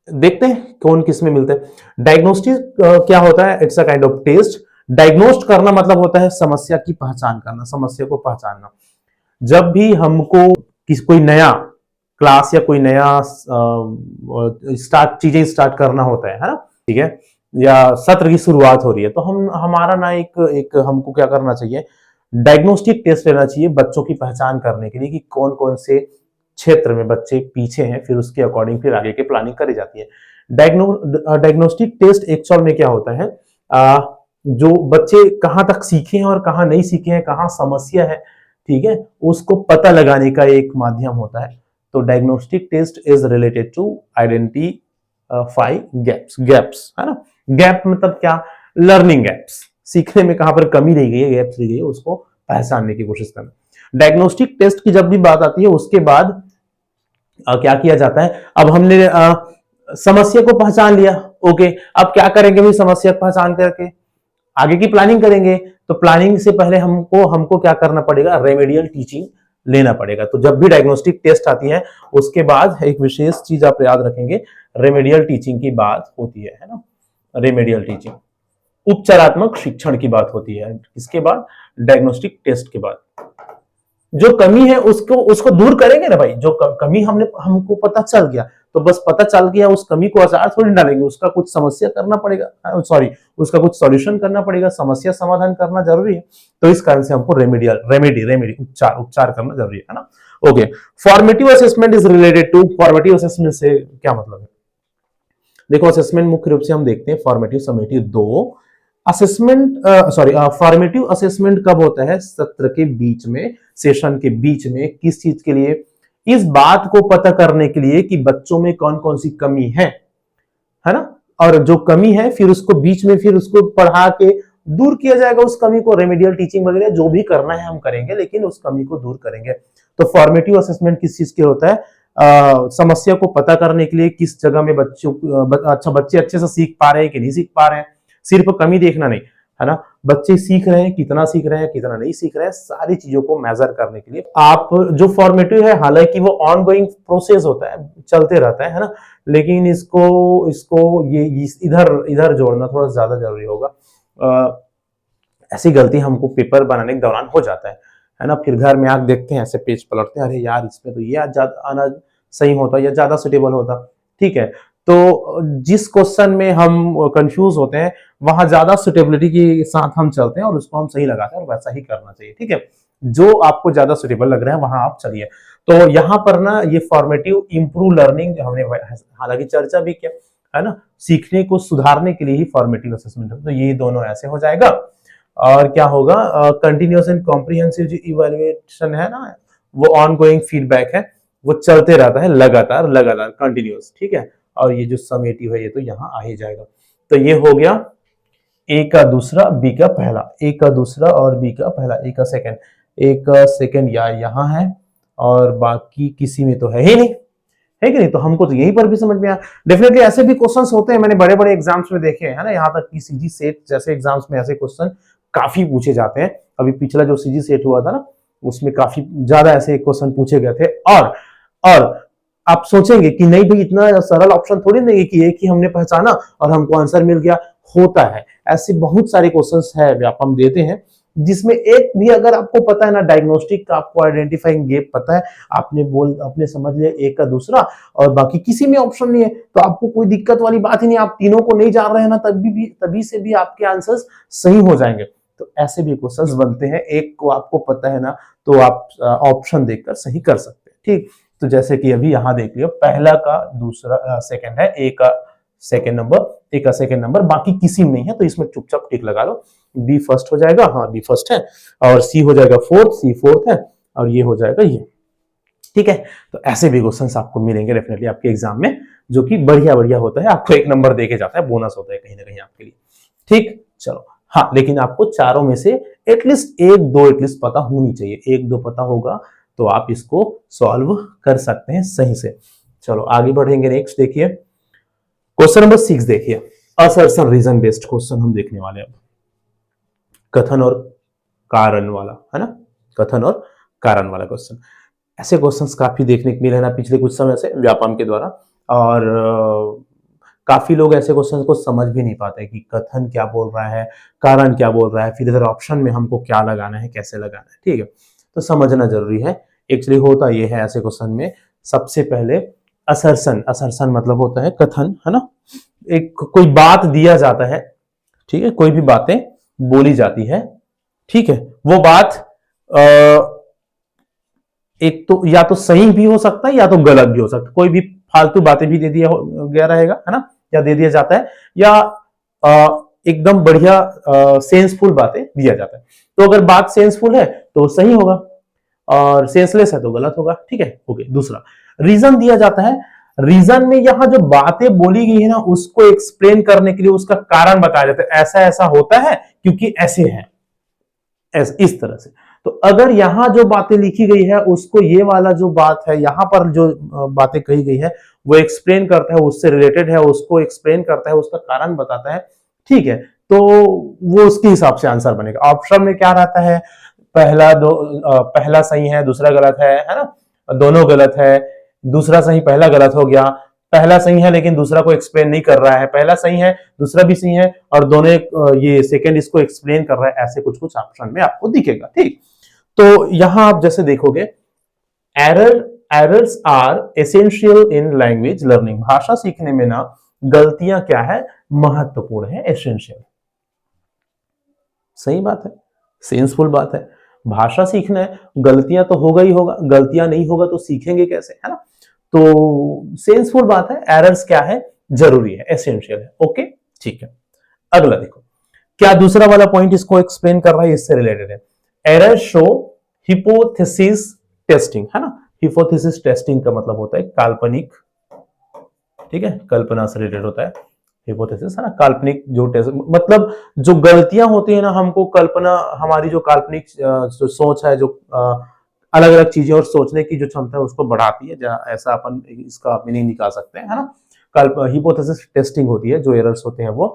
देखते हैं कौन किस में मिलते हैं। डायग्नोस्टिक क्या होता है? It's a kind of test. Diagnose करना मतलब होता है समस्या की पहचान करना, समस्या को पहचानना। जब भी हमको कोई नया क्लास या कोई नया चीजें स्टार्ट करना होता है ना, ठीक है, या सत्र की शुरुआत हो रही है, तो हमारा ना एक हमको क्या करना चाहिए? डायग्नोस्टिक टेस्ट लेना चाहिए बच्चों की पहचान करने के लिए कि कौन कौन से क्षेत्र में बच्चे पीछे हैं, फिर उसके अकॉर्डिंग फिर आगे की प्लानिंग करी जाती है। डायग्नोस्टिक टेस्ट एक्चुअल में क्या होता है, जो बच्चे कहां तक सीखे हैं और कहां नहीं सीखे हैं, कहां समस्या है, ठीक है, उसको पता लगाने का एक माध्यम होता है। तो diagnostic test is related to identify gaps, है ना। गैप मतलब क्या? लर्निंग गैप्स, सीखने में कहां पर कमी रह गई है, गैप्स रह गई है, उसको पहचानने की कोशिश करना। डायग्नोस्टिक टेस्ट की जब भी बात आती है, उसके बाद क्या किया जाता है? अब हमने समस्या को पहचान लिया, ओके, अब क्या करेंगे भी समस्या पहचान करके? आगे की प्लानिंग करेंगे। तो प्लानिंग से पहले हमको क्या करना पड़ेगा? रेमेडियल टीचिंग लेना पड़ेगा। तो जब भी डायग्नोस्टिक टेस्ट आती है, उसके बाद एक विशेष चीज आप याद रखेंगे, रेमेडियल टीचिंग की बात होती है ना। रेमेडियल टीचिंग, उपचारात्मक शिक्षण की बात होती है। इसके बाद डायग्नोस्टिक टेस्ट के बाद जो कमी है उसको दूर करेंगे ना भाई। जो कमी हमको पता चल गया, तो बस पता चल गया, उस कमी को आचार थोड़ी डालेंगे, उसका कुछ समस्या करना पड़ेगा, सॉरी, उसका कुछ सॉल्यूशन करना पड़ेगा, समस्या समाधान करना जरूरी है। तो इस कारण से हमको रेमेडी उपचार करना जरूरी है ना। Okay, formative assessment is related to, formative assessment से क्या मतलब है? देखो, असेसमेंट मुख्य रूप से हम देखते हैं फॉर्मेटिव समेटिव दो। असेसमेंट फॉर्मेटिव असेसमेंट कब होता है? सत्र के बीच में, सेशन के बीच में। किस चीज के लिए? इस बात को पता करने के लिए कि बच्चों में कौन कौन सी कमी है ना, और जो कमी है फिर उसको बीच में फिर उसको पढ़ा के दूर किया जाएगा उस कमी को। रेमेडियल टीचिंग वगैरह जो भी करना है हम करेंगे, लेकिन उस कमी को दूर करेंगे। तो फॉर्मेटिव असेसमेंट किस चीज के होता है? समस्या को पता करने के लिए किस जगह में बच्चे अच्छे से सीख पा रहे हैं कि नहीं सीख पा रहे हैं। सिर्फ कमी देखना नहीं, है ना। बच्चे सीख रहे हैं, कितना सीख रहे हैं, कितना नहीं सीख रहे हैं, सारी चीजों को मेजर करने के लिए आप जो फॉर्मेटिव है, हालांकि वो ऑन गोइंग प्रोसेस होता है, चलते रहता है ना, लेकिन इसको इसको ये इधर इधर जोड़ना थोड़ा ज्यादा जरूरी होगा। ऐसी गलती हमको पेपर बनाने के दौरान हो जाता है ना। फिर घर में आके देखते हैं, ऐसे पेज पलटते हैं, अरे यार इसमें तो ये ज्यादा आना सही होता या ज्यादा सुटेबल होता। ठीक है, तो जिस क्वेश्चन में हम कंफ्यूज होते हैं वहां ज्यादा सुटेबिलिटी के साथ हम चलते हैं और उसको हम सही लगाते हैं, और वैसा ही करना चाहिए। ठीक है, जो आपको ज्यादा सुटेबल लग रहा है वहां आप चलिए। तो यहाँ पर ना ये फॉर्मेटिव इंप्रूव लर्निंग हमने हालांकि चर्चा भी किया, है ना, सीखने को सुधारने के लिए ही फॉर्मेटिव असेसमेंट है। तो ये दोनों ऐसे हो जाएगा। और क्या होगा, कंटिन्यूअस एंड कॉम्प्रिहेंसिव जो इवैल्यूएशन है ना, वो ऑन गोइंग फीडबैक है, वो चलते रहता है लगातार लगातार कंटिन्यूअस। ठीक है, और ये जो समेटिव है ये तो यहाँ आ ही जाएगा। तो ये हो गया ए का दूसरा, बी का पहला, ए का दूसरा और बी का पहला, ए का सेकंड, ए का सेकंड या यहाँ है और बाकी किसी में तो है ही नहीं, है कि नहीं। तो हमको तो यहीं पर भी समझ में आया। डेफिनेटली ऐसे भी क्वेश्चंस होते हैं, मैंने बड़े बड़े एग्जाम्स में देखे हैं ना, यहाँ तक कि सीजी सेट जैसे एग्जाम्स में ऐसे क्वेश्चन काफी पूछे जाते हैं। अभी पिछला जो सीजी सेट हुआ था ना, उसमें काफी ज्यादा ऐसे क्वेश्चन पूछे गए थे। और आप सोचेंगे कि नहीं भाई इतना सरल ऑप्शन थोड़ी नहीं कि एक ही हमने पहचाना और हमको आंसर मिल गया। होता है, ऐसे बहुत सारे क्वेश्चंस है व्यापम देते हैं जिसमें एक भी अगर आपको पता है ना, डायग्नोस्टिक का आपको आइडेंटिफाइंग गैप पता है, आपने समझ लिया एक का दूसरा और बाकी किसी में ऑप्शन नहीं है, तो आपको कोई दिक्कत वाली बात ही नहीं। आप तीनों को नहीं जान रहे हैं ना, तभी से भी आपके आंसर्स सही हो जाएंगे। तो ऐसे भी क्वेश्चंस बनते हैं, एक को आपको पता है ना तो आप ऑप्शन देखकर सही कर सकते हैं। ठीक, तो जैसे कि अभी यहां देख लियो, पहला का दूसरा सेकंड है, ए का सेकंड नंबर, ए का सेकंड नंबर, बाकी किसी में नहीं है, तो इसमें चुपचाप टिक लगा लो। बी फर्स्ट हो जाएगा, हाँ बी फर्स्ट है, और सी हो जाएगा फोर्थ, सी फोर्थ है, और ये हो जाएगा ये। ठीक है, तो ऐसे भी क्वेश्चंस आपको मिलेंगे डेफिनेटली आपके एग्जाम में, जो कि बढ़िया बढ़िया होता है, आपको एक नंबर देके जाता है, बोनस होता है कहीं ना कहीं आपके लिए। ठीक, चलो हाँ, लेकिन आपको चारों में से एटलीस्ट एक दो एटलीस्ट पता होनी चाहिए। एक दो पता होगा तो आप इसको सॉल्व कर सकते हैं सही से। चलो आगे बढ़ेंगे, नेक्स्ट देखिए क्वेश्चन नंबर 6 देखिए, असर्शन रीजन बेस्ड क्वेश्चन हम देखने वाले हैं। कथन और कारण वाला, है ना, कथन और कारण वाला क्वेश्चन। ऐसे क्वेश्चंस काफी देखने को मिले ना पिछले कुछ समय से व्यापम के द्वारा, और काफी लोग ऐसे क्वेश्चन को समझ भी नहीं पाते कि कथन क्या बोल रहा है, कारण क्या बोल रहा है, फिर इधर ऑप्शन में हमको क्या लगाना है, कैसे लगाना है। ठीक है, तो समझना जरूरी है। एक्चुअली होता यह है ऐसे क्वेश्चन में, सबसे पहले असर्शन, असर्शन मतलब होता है कथन, है ना, एक कोई बात दिया जाता है, ठीक है, कोई भी बातें बोली जाती है, ठीक है, वो बात एक तो या तो सही भी हो सकता है या तो गलत भी हो सकता है, कोई भी फालतू बातें भी दे दिया गया रहेगा, है ना, या दे दिया जाता है, या एकदम बढ़िया सेंसफुल बातें दिया जाता है। तो अगर बात सेंसफुल है तो सही होगा, और सेंसलेस है तो गलत होगा। ठीक है, ओके। दूसरा, रीजन दिया जाता है, रीजन में यहां जो बातें बोली गई है ना, उसको एक्सप्लेन करने के लिए उसका कारण बताया जाता है, ऐसा ऐसा होता है क्योंकि ऐसे है, इस तरह से। तो अगर यहां जो बातें लिखी गई है उसको, ये वाला जो बात है यहां पर जो बातें कही गई है वो एक्सप्लेन करता है, उससे रिलेटेड है, उसको एक्सप्लेन करता है, उसका कारण बताता है, ठीक है, तो वो उसके हिसाब से आंसर बनेगा। ऑप्शन में क्या रहता है, पहला सही है दूसरा गलत है ना, दोनों गलत है, दूसरा सही पहला गलत हो गया, पहला सही है लेकिन दूसरा को एक्सप्लेन नहीं कर रहा है, पहला सही है दूसरा भी सही है और दोनों ये सेकंड इसको एक्सप्लेन कर रहा है, ऐसे कुछ कुछ ऑप्शन में आपको दिखेगा। ठीक, तो यहां आप जैसे देखोगे, errors are essential in language learning, भाषा सीखने में ना गलतियां क्या है, महत्वपूर्ण है, एसेंशियल। सही बात है, सेंसफुल बात है, भाषा सीखना है, गलतियां तो होगा ही होगा, गलतियां नहीं होगा तो सीखेंगे कैसे, है ना। तो सेंसफुल बात है, एरर्स क्या है, जरूरी है, एसेंशियल है। ओके, ठीक है। अगला देखो, क्या दूसरा वाला पॉइंट इसको एक्सप्लेन कर रहा है, इससे रिलेटेड है। एरर शो हिपोथेसिस टेस्टिंग, है ना, हिपोथेसिस टेस्टिंग का मतलब होता है काल्पनिक, ठीक है, कल्पना से रिलेटेड होता है हिपोथेसिस, है ना, काल्पनिक जो टेस्ट, मतलब जो गलतियां होती है ना, हमको कल्पना, हमारी जो काल्पनिक जो सोच है, जो अलग अलग चीजें और सोचने की जो क्षमता है उसको बढ़ाती है, ऐसा अपन इसका मीनिंग निकाल सकते हैं, है ना। हिपोथेसिस टेस्टिंग होती है, जो एरर्स होते हैं वो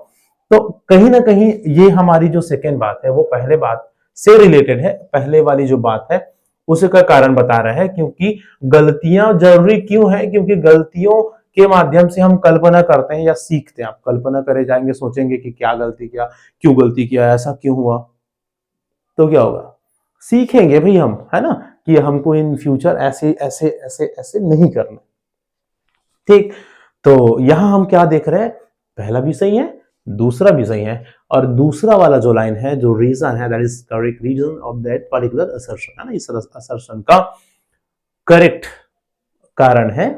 तो कहीं ना कहीं ये हमारी जो सेकेंड बात है वो पहले बात से रिलेटेड है। पहले वाली जो बात है उसका कारण बता रहा है, क्योंकि गलतियां जरूरी क्यों है, क्योंकि गलतियों के माध्यम से हम कल्पना करते हैं या सीखते हैं। आप कल्पना करे जाएंगे, सोचेंगे कि क्या गलती किया, क्यों गलती किया, ऐसा क्यों हुआ, तो क्या होगा, सीखेंगे भाई हम, है ना, कि हमको इन फ्यूचर ऐसे ऐसे ऐसे ऐसे नहीं करना। ठीक, तो यहां हम क्या देख रहे हैं, पहला भी सही है, दूसरा भी सही है, और दूसरा वाला जो लाइन है, जो रीजन है, that is correct reason of that particular assertion, है ना, इस असर्शन का करेक्ट कारण है।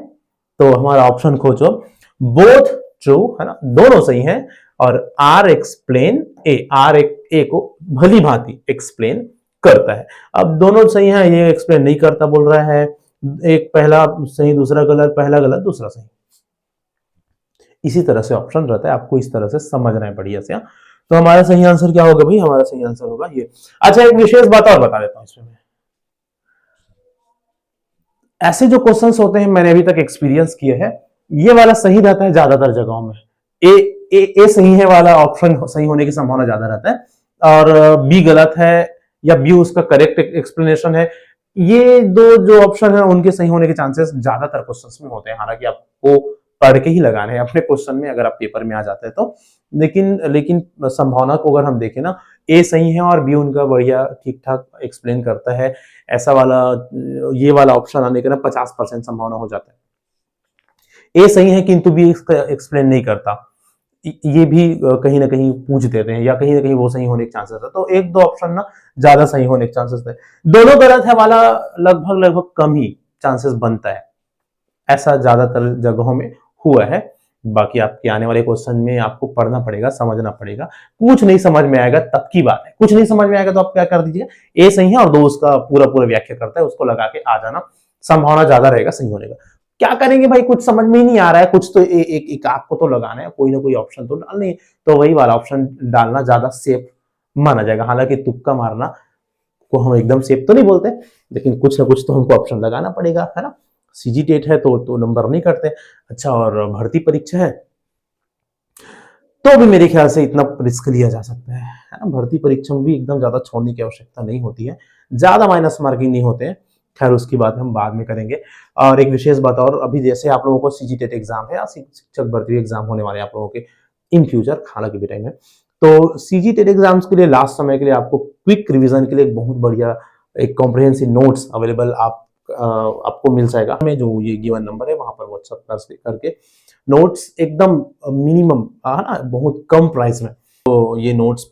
तो हमारा ऑप्शन खोजो, बोथ ट्रू, है ना, दोनों सही है, और are explain A, R A को भली भांति एक्सप्लेन करता है। अब दोनों सही है, ये एक्सप्लेन नहीं करता बोल रहा है, एक पहला सही दूसरा गलत, पहला गलत दूसरा सही। इसी तरह से ऑप्शन रहता है, आपको इस तरह से समझना है बढ़िया से। तो हमारा सही आंसर क्या होगा भाई, हमारा सही आंसर होगा ये। अच्छा, एक विशेष बात और बता देता हूं इसमें, ऐसे जो क्वेश्चंस होते हैं मैंने अभी तक एक्सपीरियंस किए हैं, ये वाला सही रहता है ज्यादातर जगहों में। ए सही है वाला ऑप्शन सही होने की संभावना ज्यादा रहता है, और बी गलत है या बी उसका करेक्ट एक्सप्लेनेशन है। ये दो जो ऑप्शन है उनके सही होने के चांसेस ज्यादातर क्वेश्चंस में होते हैं। हालांकि आपको पढ़ के ही लगाने हैं अपने क्वेश्चन में, अगर आप पेपर में आ जाते हैं तो। लेकिन लेकिन संभावना को अगर हम देखें ना, ए सही है और बी उनका बढ़िया ठीक ठाक एक्सप्लेन करता है, ऐसा वाला ये वाला ऑप्शन आने का ना 50% संभावना हो जाता है। ए सही है किंतु बी एक्सप्लेन नहीं करता, ये भी कहीं ना कहीं पूछ देते हैं, या कहीं ना कहीं वो सही होने के चांसेस है। तो एक दो ऑप्शन ना ज्यादा सही होने के चांसेस है, दोनों गलत है वाला लगभग लगभग कम ही चांसेस बनता है, ऐसा ज्यादातर जगहों में हुआ है। बाकी आपके आने वाले क्वेश्चन में आपको पढ़ना पड़ेगा, समझना पड़ेगा। कुछ नहीं समझ में आएगा तब की बात है, कुछ नहीं समझ में आएगा तो आप क्या कर दीजिए, ए सही है और दो उसका पूरा पूरा व्याख्या करता है, उसको लगा के आ जाना, संभावना ज्यादा रहेगा सही होने का। क्या करेंगे भाई, कुछ समझ में ही नहीं आ रहा है, कुछ तो एक आपको तो लगाना है, कोई ना कोई ऑप्शन तो डालना है, तो वही वाला ऑप्शन डालना ज्यादा सेफ माना जाएगा। हालांकि तुक्का मारना को हम एकदम सेफ तो नहीं बोलते, लेकिन कुछ ना कुछ तो हमको ऑप्शन लगाना पड़ेगा, है ना। सीजी टेट है तो नंबर नहीं करते। अच्छा, और भर्ती परीक्षा है तो भी मेरे ख्याल से इतना रिस्क लिया जा सकता है ना। भर्ती परीक्षा में भी एकदम ज्यादा छोड़ने की आवश्यकता नहीं होती है, ज्यादा माइनस मार्किंग नहीं होते हैं। खैर उसकी बात हम बाद में करेंगे। और एक विशेष बात और, अभी जैसे आप लोगों को सीजी टेट एग्जाम है या शिक्षक भर्ती एग्जाम होने वाले आप लोगों के इन फ्यूचर, हालांकि भी टाइम है, तो सीजी टेट एग्जाम्स के लिए लास्ट समय के लिए आपको क्विक रिवीजन के लिए एक बहुत बढ़िया एक कॉम्प्रिहेंसिव नोट्स अवेलेबल आपको मिल जाएगा। में जो ये गिवन नंबर है वहां पर व्हाट्सएप करके नोट्स एकदम मिनिमम, है ना, बहुत कम प्राइस में, तो ये नोट्स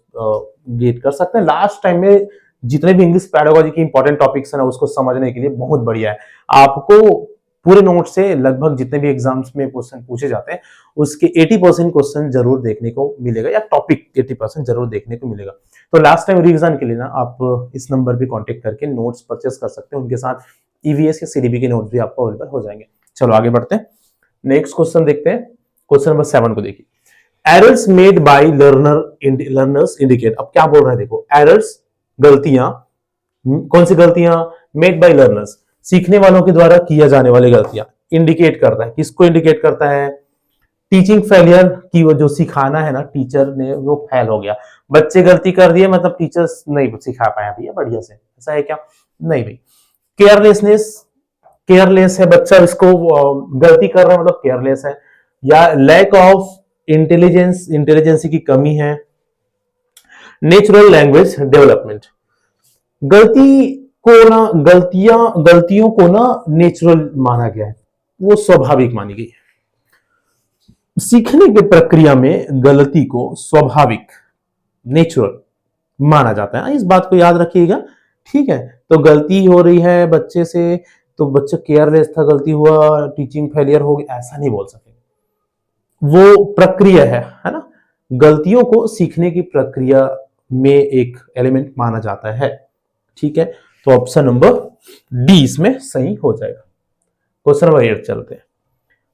गेट कर सकते हैं। लास्ट टाइम में जितने भी इंग्लिश पेडागोजी के इंपॉर्टेंट टॉपिक्स है ना, उसको समझने के लिए बहुत बढ़िया है। आपको पूरे नोट से लगभग जितने भी एग्जाम्स में क्वेश्चन पूछे जाते हैं उसके 80% क्वेश्चन जरूर देखने को मिलेगा, या टॉपिक 80% जरूर देखने को मिलेगा। तो लास्ट टाइम रिवीजन के लिए ना आप इस नंबर पे कांटेक्ट करके नोट्स परचेस कर सकते हैं, उनके साथ ईवीएस या सीडीबी के नोट्स भी आपको अवेलेबल हो जाएंगे। चलो आगे बढ़ते हैं, नेक्स्ट क्वेश्चन देखते हैं। क्वेश्चन नंबर 7 को देखिए, errors made by learners indicate. अब क्या बोल रहा है देखो, एरर्स गलतियां, कौन सी गलतियां, मेड बाय लर्नर्स सीखने वालों के द्वारा किया जाने वाली गलतियां, इंडिकेट करता है, किसको इंडिकेट करता है, टीचिंग फेलियर की, वो जो सिखाना है ना, टीचर ने वो फेल हो गया, बच्चे गलती कर दिए मतलब टीचर्स नहीं सिखा पाया भैया बढ़िया से, ऐसा है क्या, नहीं भाई। केयरलेसनेस, केयरलेस है बच्चा, इसको गलती कर रहा है मतलब केयरलेस है, या लैक ऑफ इंटेलिजेंस, इंटेलिजेंसी की कमी है। नेचुरल लैंग्वेज डेवलपमेंट, गलती को ना, गलतियों को ना नेचुरल माना गया है, वो स्वाभाविक मानी गई है। सीखने की प्रक्रिया में गलती को स्वाभाविक, नेचुरल माना जाता है, इस बात को याद रखिएगा, ठीक है। तो गलती हो रही है बच्चे से, तो बच्चा केयरलेस था, गलती हुआ, टीचिंग फेलियर हो गई, ऐसा नहीं बोल सकते, वो प्रक्रिया है ना। गलतियों को सीखने की प्रक्रिया में एक एलिमेंट माना जाता है, ठीक है। तो ऑप्शन नंबर डी इसमें सही हो जाएगा। क्वेश्चन नंबर 8 चलते हैं।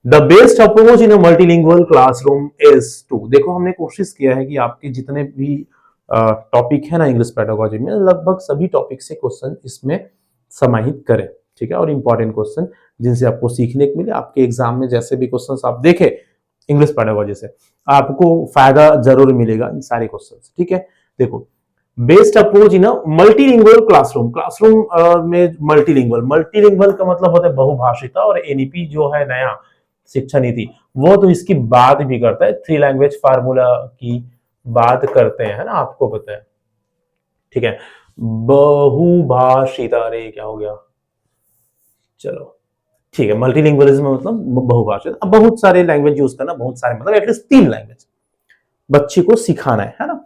The best approach in a multilingual classroom is to, देखो हमने कोशिश किया है कि आपके जितने भी टॉपिक है ना इंग्लिश पेडागोजी में, लगभग सभी टॉपिक से क्वेश्चन इसमें समाहित करें, ठीक है। और इंपॉर्टेंट क्वेश्चन जिनसे आपको सीखने को मिले, आपके एग्जाम में जैसे भी क्वेश्चन आप देखें इंग्लिश पढ़ने की वजह से आपको फायदा जरूर मिलेगा इन सारे क्वेश्चन। ठीक है, देखो बेस्ट अप्रोच इन मल्टीलिंगुअल क्लासरूम। क्लासरूम में मल्टीलिंगुअल का मतलब होता है बहुभाषिता, और एनईपी जो है नया शिक्षा नीति वो तो इसकी बात भी करता है, 3 लैंग्वेज फार्मूला की बात करते हैं, है ना, आपको पता है। ठीक है, बहुभाषिता, अरे क्या हो गया, चलो ठीक है, मल्टीलिंगुअलिज्म मतलब बहुभाषित। अब बहुत सारे लैंग्वेज यूज करना, बहुत सारे मतलब एटलीस्ट 3 लैंग्वेज बच्चे को सिखाना है ना।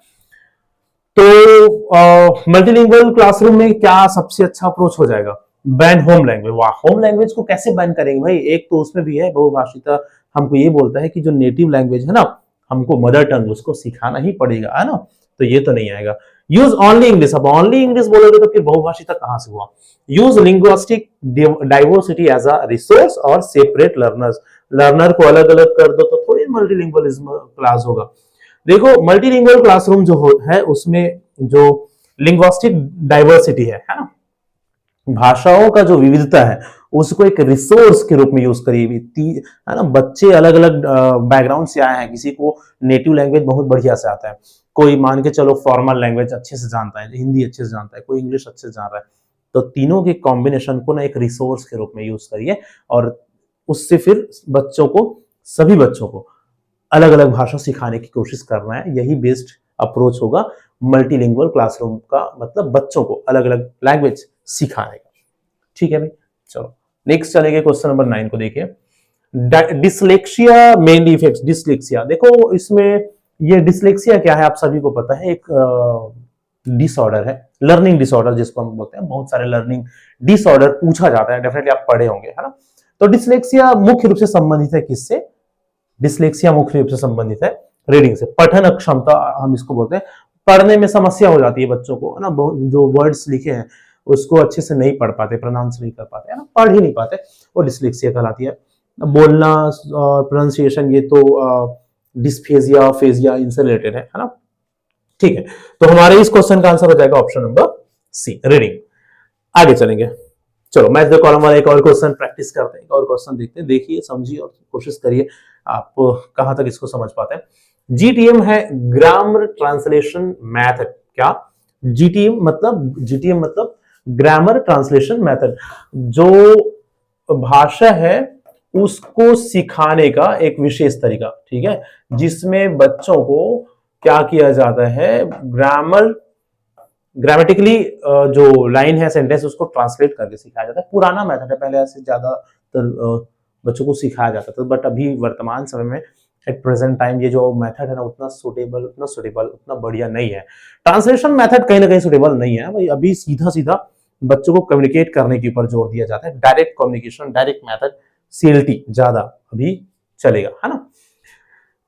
तो मल्टीलिंगुअल क्लासरूम में क्या सबसे अच्छा अप्रोच हो जाएगा, बैन होम लैंग्वेज। वाह, होम लैंग्वेज को कैसे बैन करेंगे भाई, एक तो उसमें भी है बहुभाषिता, हमको ये बोलता है कि जो नेटिव लैंग्वेज है ना, हमको मदर टंग उसको सिखाना ही पड़ेगा, है ना, तो ये तो नहीं आएगा। यूज ओनली इंग्लिश, अब ओनली इंग्लिश बोलोगे तो फिर बहुभाषिता कहां से हुआ। Use linguistic diversity as a resource और सेपरेट लर्नर्स, लर्नर को अलग अलग कर दो तो थोड़ी मल्टीलिंगुअलिज्म क्लास होगा। देखो मल्टीलिंगुअल क्लासरूम जो है उसमें जो लिंग्विस्टिक डाइवर्सिटी है ना, भाषाओं का जो विविधता है उसको एक रिसोर्स के रूप में यूज करिए, है ना। बच्चे अलग अलग बैकग्राउंड से आए हैं, किसी को नेटिव लैंग्वेज बहुत बढ़िया से आता है, कोई मान के चलो फॉर्मल लैंग्वेज अच्छे से जानता है, हिंदी अच्छे से जानता है, कोई इंग्लिश अच्छे से जान रहा है, तो तीनों के कॉम्बिनेशन को ना एक रिसोर्स के रूप में यूज करिए, और उससे फिर बच्चों को, सभी बच्चों को अलग अलग भाषा सिखाने की कोशिश करना है, यही बेस्ट अप्रोच होगा मल्टीलिंगुअल क्लासरूम का, मतलब बच्चों को अलग अलग लैंग्वेज सिखाने का। ठीक है भाई, चलो नेक्स्ट चलेंगे क्वेश्चन नंबर 9 को देखिए। Dyslexia mainly effects. डिसलेक्सिया, देखो इसमें ये डिसलेक्सिया क्या है आप सभी को पता है, एक डिसऑर्डर है, लर्निंग डिसऑर्डर जिसको हम बोलते हैं। बहुत सारे लर्निंग डिसऑर्डर पूछा जाता है, डेफिनेटली आप पढ़े होंगे, है ना। तो डिसलेक्सिया मुख्य रूप से संबंधित है किससे, डिसलेक्सिया मुख्य रूप से संबंधित है रीडिंग से, पठन अक्षमता हम इसको बोलते हैं। पढ़ने में समस्या हो जाती है बच्चों को, है ना, जो वर्ड्स लिखे हैं उसको अच्छे से नहीं पढ़ पाते, प्रोनाउंस नहीं कर पाते, है ना, पढ़ ही नहीं पाते, वो डिसलेक्सिया कहलाती है। बोलना और प्रोनाउंसिएशन ये तो डिस्फेजिया फेजिया इनसे रिलेटेड है ना। ठीक है, तो हमारे इस क्वेश्चन का आंसर हो जाएगा ऑप्शन नंबर सी, रीडिंग। आगे चलेंगे, चलो मैच द कॉलम वाला एक और क्वेश्चन प्रैक्टिस करते हैं, एक और क्वेश्चन देखते हैं, देखिए समझिए और कोशिश करिए आप कहां तक इसको समझ पाते हैं। जीटीएम है ग्रामर ट्रांसलेशन मैथड। क्या जीटीएम मतलब ग्रामर ट्रांसलेशन मेथड, जो भाषा है उसको सिखाने का एक विशेष तरीका, ठीक है, जिसमें बच्चों को क्या किया जाता है, ग्रामेटिकली जो लाइन है सेंटेंस उसको ट्रांसलेट करके सिखाया जाता है। पुराना मेथड है, पहले ऐसे ज्यादातर बच्चों को सिखाया जाता था, बट अभी वर्तमान समय में एट प्रेजेंट टाइम ये जो मेथड है ना उतना सुटेबल उतना बढ़िया नहीं है। ट्रांसलेशन मेथड कहीं ना कहीं सुटेबल नहीं है भाई, अभी सीधा सीधा बच्चों को कम्युनिकेट करने के ऊपर जोर दिया जाता है, direct communication, direct method, CLT ज्यादा अभी चलेगा, है ना।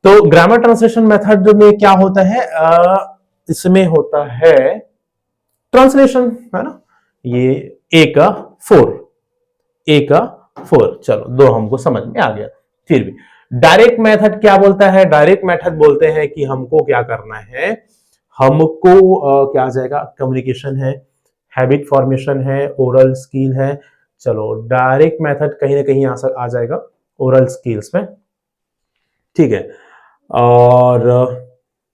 तो ग्रामर ट्रांसलेशन मेथड में क्या होता है, इसमें होता है ट्रांसलेशन, है ना, ये ए का 4, चलो दो हमको समझ में आ गया। फिर भी डायरेक्ट मेथड क्या बोलता है, डायरेक्ट मेथड बोलते हैं कि हमको क्या करना है, हमको क्या आ जाएगा, कम्युनिकेशन है, हैबिट फॉर्मेशन है, ओरल स्किल है। चलो डायरेक्ट मेथड कहीं ना कहीं आ जाएगा ओरल स्किल्स में, ठीक है। और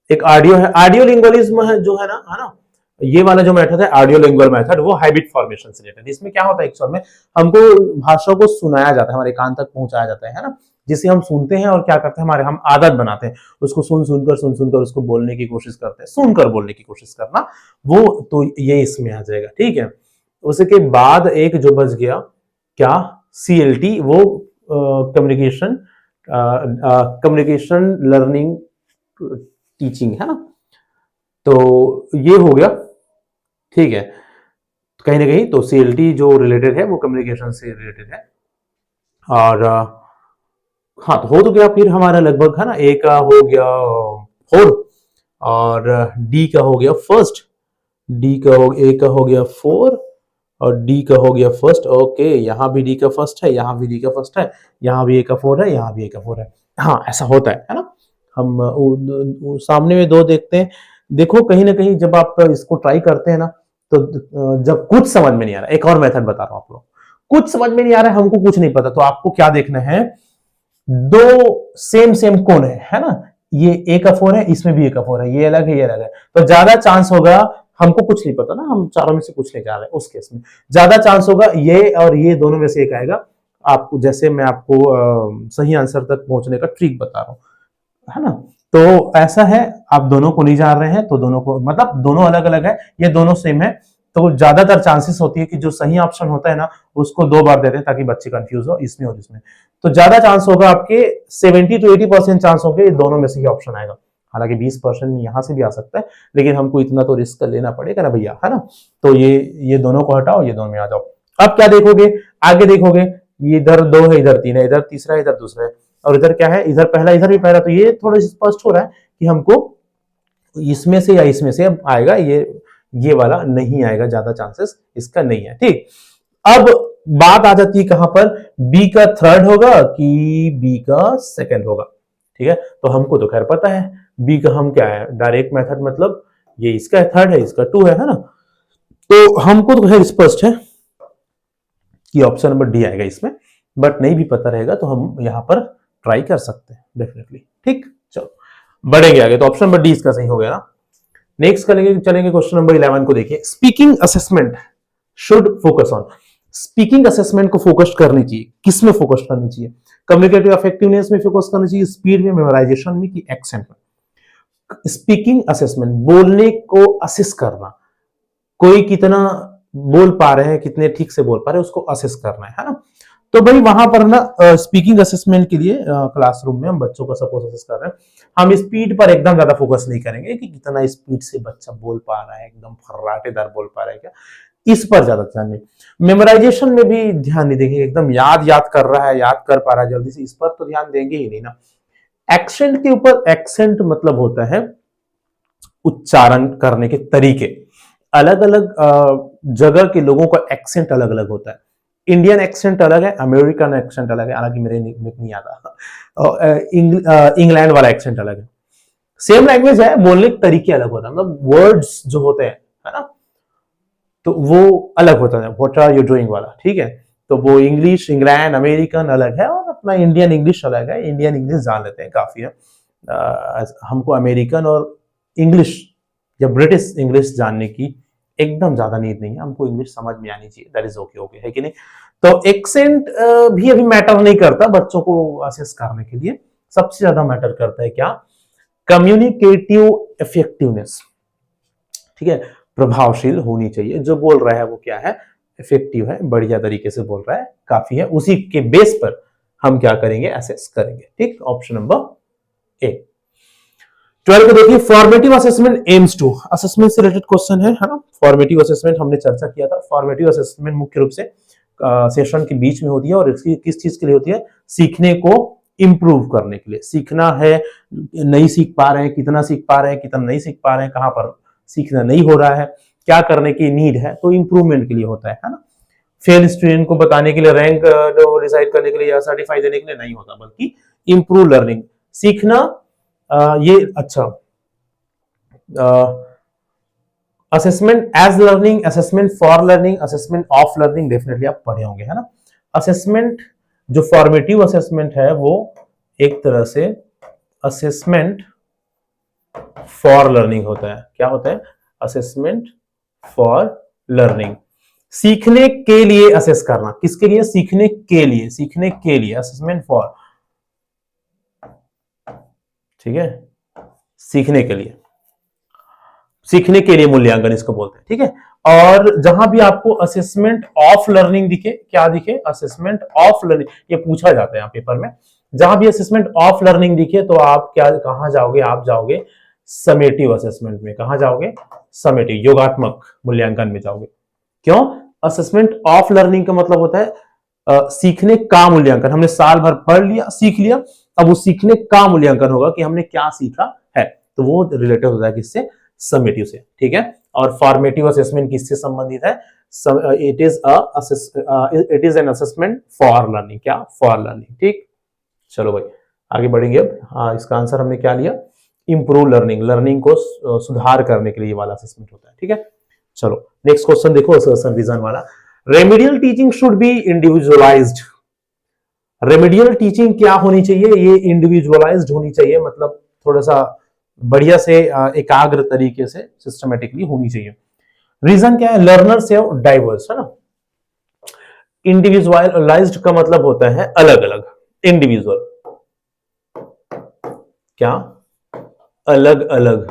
एक ऑडियो है, ऑडियो लिंग्विज्म है जो है ना, ये वाला जो मेथड है ऑडियो लिंगुअल मेथड, वो हैबिट फॉर्मेशन से रिलेटेड। इसमें क्या होता है, एक्चुअल में हमको भाषा को सुनाया जाता है, हमारे कान तक पहुंचाया जाता है ना, जिसे हम सुनते हैं और क्या करते हैं, हम आदत बनाते हैं उसको सुनकर उसको बोलने की कोशिश करते हैं, सुनकर बोलने की कोशिश करना, वो तो ये इसमें आ जाएगा, ठीक है। उसके बाद एक जो बच गया क्या, सीएलटी, वो कम्युनिकेशन लर्निंग टीचिंग, है ना, तो ये हो गया, ठीक है। कहीं ना कहीं तो सीएलटी जो रिलेटेड है वो कम्युनिकेशन से रिलेटेड है। और हाँ, तो हो तो गया फिर हमारा लगभग, है ना, ए का हो गया 4 और डी का हो गया फर्स्ट, ए का हो गया 4 और डी का हो गया फर्स्ट। ओके, यहां भी डी का फर्स्ट है, यहां भी डी का फर्स्ट है, यहां भी ए का 4 है, यहां भी ए का 4 है। हाँ ऐसा होता है ना। हम सामने में 2 देखते हैं, देखो कहीं ना कहीं जब आप इसको ट्राई करते हैं ना, तो जब कुछ समझ में नहीं आ रहा, एक और मेथड बता रहा हूं आप लोग, कुछ समझ में नहीं आ रहा है, हमको कुछ नहीं पता, तो आपको क्या देखना है, दो सेम सेम कोण है ना, ये ए का 4 है, इसमें भी ए का 4 है, ये अलग है ये अलग है, तो ज्यादा चांस होगा, हमको कुछ नहीं पता ना, हम चारों में से कुछ ले जा रहे हैं, उस केस में ज्यादा चांस होगा ये और ये दोनों में से एक आएगा। आपको जैसे मैं आपको सही आंसर तक पहुंचने का ट्रिक बता रहा हूं, है ना। तो ऐसा है, आप दोनों को नहीं जा रहे हैं तो दोनों को मतलब दोनों अलग अलग है, ये दोनों सेम है, तो ज्यादातर चांसेस होती है कि जो सही ऑप्शन होता है ना उसको दो बार देते हैं ताकि बच्चे कंफ्यूज हो इसमें और इसमें। तो ज्यादा चांस होगा आपके 70 to 80% चांस होंगे दोनों में से ही ऑप्शन आएगा। हालांकि 20% यहां से भी आ सकता है, लेकिन हमको इतना तो रिस्क लेना पड़ेगा ना भैया, है ना। तो ये दोनों को हटाओ, ये दोनों में आ जाओ। अब क्या देखोगे, आगे देखोगे, ये इधर 2 है, इधर 3 है, इधर तीसरा है, इधर दूसरा है, और इधर क्या है, इधर पहला, इधर भी पहला, तो ये थोड़ा स्पष्ट हो रहा है कि हमको इसमें से या इसमें से आएगा, ये वाला नहीं आएगा, ज्यादा चांसेस इसका नहीं है। ठीक, अब बात आ जाती है कहां पर, बी का थर्ड होगा कि बी का सेकंड होगा। ठीक है, तो हमको तो खैर पता है बी का हम क्या है, डायरेक्ट मेथड, मतलब ये इसका थर्ड है, इसका 2 है ना, तो हमको तो खैर स्पष्ट है कि ऑप्शन नंबर डी आएगा इसमें, बट नहीं भी पता रहेगा तो हम यहां पर ट्राई कर सकते हैं डेफिनेटली। ठीक, चलो बढ़ेंगे आगे, तो ऑप्शन नंबर डी इसका सही हो गया ना। नेक्स्ट चलेंगे क्वेश्चन नंबर 11 को देखिए, speaking assessment should focus on. Speaking assessment को फोकस करनी चाहिए, किस में फोकस करनी चाहिए, कम्युनिकेटिव इफेक्टिवनेस में फोकस करनी चाहिए, स्पीड में, मेमोराइजेशन में, कि एक्सेंट में। स्पीकिंग असेसमेंट, बोलने को असेस करना, कोई कितना बोल पा रहे हैं, कितने ठीक से बोल पा रहे हैं, उसको असेस करना है ना। तो भाई वहां पर ना स्पीकिंग असेसमेंट के लिए क्लासरूम में हम बच्चों का सपोज असेस कर रहे हैं, हम स्पीड पर एकदम ज्यादा फोकस नहीं करेंगे कि कितना स्पीड से बच्चा बोल पा रहा है, एकदम फर्राटेदार बोल पा रहा है क्या, इस पर ज्यादा ध्यान नहीं। मेमोराइजेशन में भी ध्यान नहीं देंगे, एकदम याद कर रहा है, याद कर पा रहा है जल्दी से, इस पर तो ध्यान देंगे ही नहीं ना। एक्सेंट के ऊपर, एक्सेंट मतलब होता है उच्चारण करने के तरीके, अलग अलग जगह के लोगों का एक्सेंट अलग अलग होता है। इंडियन एक्सेंट अलग है, अमेरिकन एक्सेंट अलग है, हालांकि मेरे नहीं आता, इंग्लैंड वाला एक्सेंट अलग है। सेम लैंग्वेज है, बोलने के तरीके अलग होता है, मतलब वर्ड्स जो होते हैं, है ना, तो वो अलग होता है, व्हाट आर यू डूइंग वाला। ठीक है, तो वो इंग्लिश, इंग्लैंड, अमेरिकन अलग है, और अपना इंडियन इंग्लिश अलग है। इंडियन इंग्लिश जान लेते हैं, काफी है, हमको अमेरिकन और इंग्लिश या ब्रिटिश इंग्लिश जानने की एकदम ज्यादा नीड नहीं है, हमको इंग्लिश समझ में आनी चाहिए, दैट इज ओके, ओके है कि नहीं। तो एक्सेंट भी अभी मैटर नहीं करता बच्चों को असेस करने के लिए, सबसे ज्यादा मैटर करता है क्या, कम्युनिकेटिव इफेक्टिवनेस। ठीक है, प्रभावशील होनी चाहिए, जो बोल रहा है वो क्या है, इफेक्टिव है, बढ़िया तरीके से बोल रहा है, काफी है, उसी के बेस पर हम क्या करेंगे, असेस करेंगे। ठीक, ऑप्शन नंबर ए। 12 को देखिए, formative assessment aims to, assessment से रिलेटेड क्वेश्चन है ना। फॉर्मेटिव असेसमेंट हमने चर्चा किया था, फॉर्मेटिव असेसमेंट मुख्य रूप से सेशन के बीच में होती है, और इसकी किस चीज के लिए होती है, सीखने को इंप्रूव करने के लिए, सीखना है, नहीं सीख पा रहे हैं, कितना सीख पा रहे हैं, कितना नहीं सीख पा रहे हैं, कहां पर सीखना नहीं हो रहा है, क्या करने की नीड है, तो इंप्रूवमेंट के लिए होता है ना। फेल स्टूडेंट को बताने के लिए, रैंक डिसाइड करने के लिए या सर्टिफाई देने के लिए नहीं होता, बल्कि इंप्रूव लर्निंग, सीखना, ये अच्छा, assessment as learning, assessment for learning, assessment of learning, definitely आप पढ़े होंगे, है ना। असेसमेंट जो फॉर्मेटिव असेसमेंट है वो एक तरह से असेसमेंट फॉर लर्निंग होता है। क्या होता है, असेसमेंट फॉर लर्निंग, सीखने के लिए असेस करना, किसके लिए, सीखने के लिए, सीखने के लिए, असेसमेंट फॉर, ठीक है, सीखने के लिए, सीखने के लिए मूल्यांकन इसको बोलते हैं। ठीक है, और जहां भी आपको असेसमेंट ऑफ लर्निंग दिखे, क्या दिखे, असेसमेंट ऑफ लर्निंग, ये पूछा जाता है यहाँ पेपर में, जहां भी असेसमेंट ऑफ लर्निंग दिखे तो आप क्या, कहां जाओगे, आप जाओगे समेटिव असेसमेंट में, कहां जाओगे, समेटिव योगात्मक मूल्यांकन में जाओगे। क्यों, असेसमेंट ऑफ लर्निंग का मतलब होता है सीखने का मूल्यांकन, हमने साल भर पढ़ लिया, सीख लिया, अब वो सीखने का मूल्यांकन होगा कि हमने क्या सीखा है, तो वो रिलेटेड होता है किससे, समेटिव से। ठीक है, और फॉर्मेटिव असेसमेंट किससे संबंधित है, it is an assessment for learning, क्या, फॉर लर्निंग। ठीक, चलो भाई आगे बढ़ेंगे अब। हाँ, इसका आंसर हमने क्या लिया, इंप्रूव लर्निंग, लर्निंग को सुधार करने के लिए वाला असेसमेंट होता है। ठीक है, चलो नेक्स्ट क्वेश्चन देखो, रिवीजन वाला, remedial teaching should be individualised, remedial teaching क्या होनी चाहिए, ये इंडिविजुअलाइज्ड होनी चाहिए, मतलब थोड़ा सा बढ़िया से एकाग्र तरीके से सिस्टमेटिकली होनी चाहिए। रीजन क्या है, लर्नर से डाइवर्स है ना। इंडिविजुअलाइज्ड का मतलब होता है अलग अलग, इंडिविजुअल क्या, अलग अलग,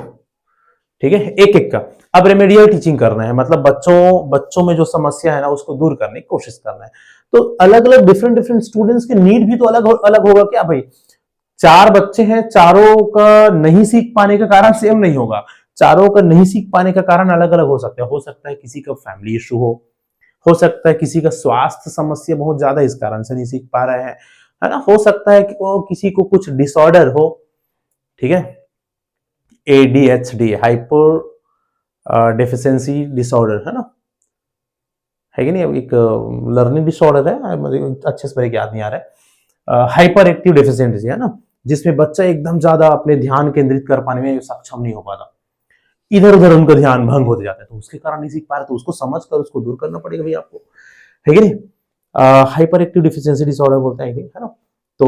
ठीक है, एक एक का। अब रेमेडियल टीचिंग करना है, मतलब बच्चों में जो समस्या है ना उसको दूर करने की कोशिश करना है। तो अलग अलग डिफरेंट डिफरेंट स्टूडेंट्स के नीड भी तो अलग अलग होगा क्या भाई। चार बच्चे हैं, चारों का नहीं सीख पाने का कारण सेम नहीं होगा, चारों का नहीं सीख पाने का कारण अलग अलग हो सकता है। हो सकता है किसी का फैमिली इशू हो सकता है किसी का स्वास्थ्य समस्या बहुत ज्यादा इस कारण से नहीं सीख पा रहे हैं, है ना। हो सकता है कि वो किसी को कुछ डिसऑर्डर हो, ठीक है, ADHD, हाइपर डेफिशिएंसी डिसऑर्डर, है ना, है कि नहीं, एक लर्निंग डिसऑर्डर है, मुझे अच्छे से मेरे याद नहीं आ रहा है, हाइपर एक्टिव डेफिशिएंसी, है ना, जिसमें बच्चा एकदम ज्यादा अपने ध्यान केंद्रित कर पाने में सक्षम नहीं हो पाता, इधर उधर उनका ध्यान भंग होते जाता है, तो उसके कारण नहीं सीख पा रहे, तो उसको समझ कर उसको दूर करना पड़ेगा भाई आपको, है कि नहीं। हाइपर एक्टिव डिफिशियंसी डिसऑर्डर बोलते हैं, है ना। तो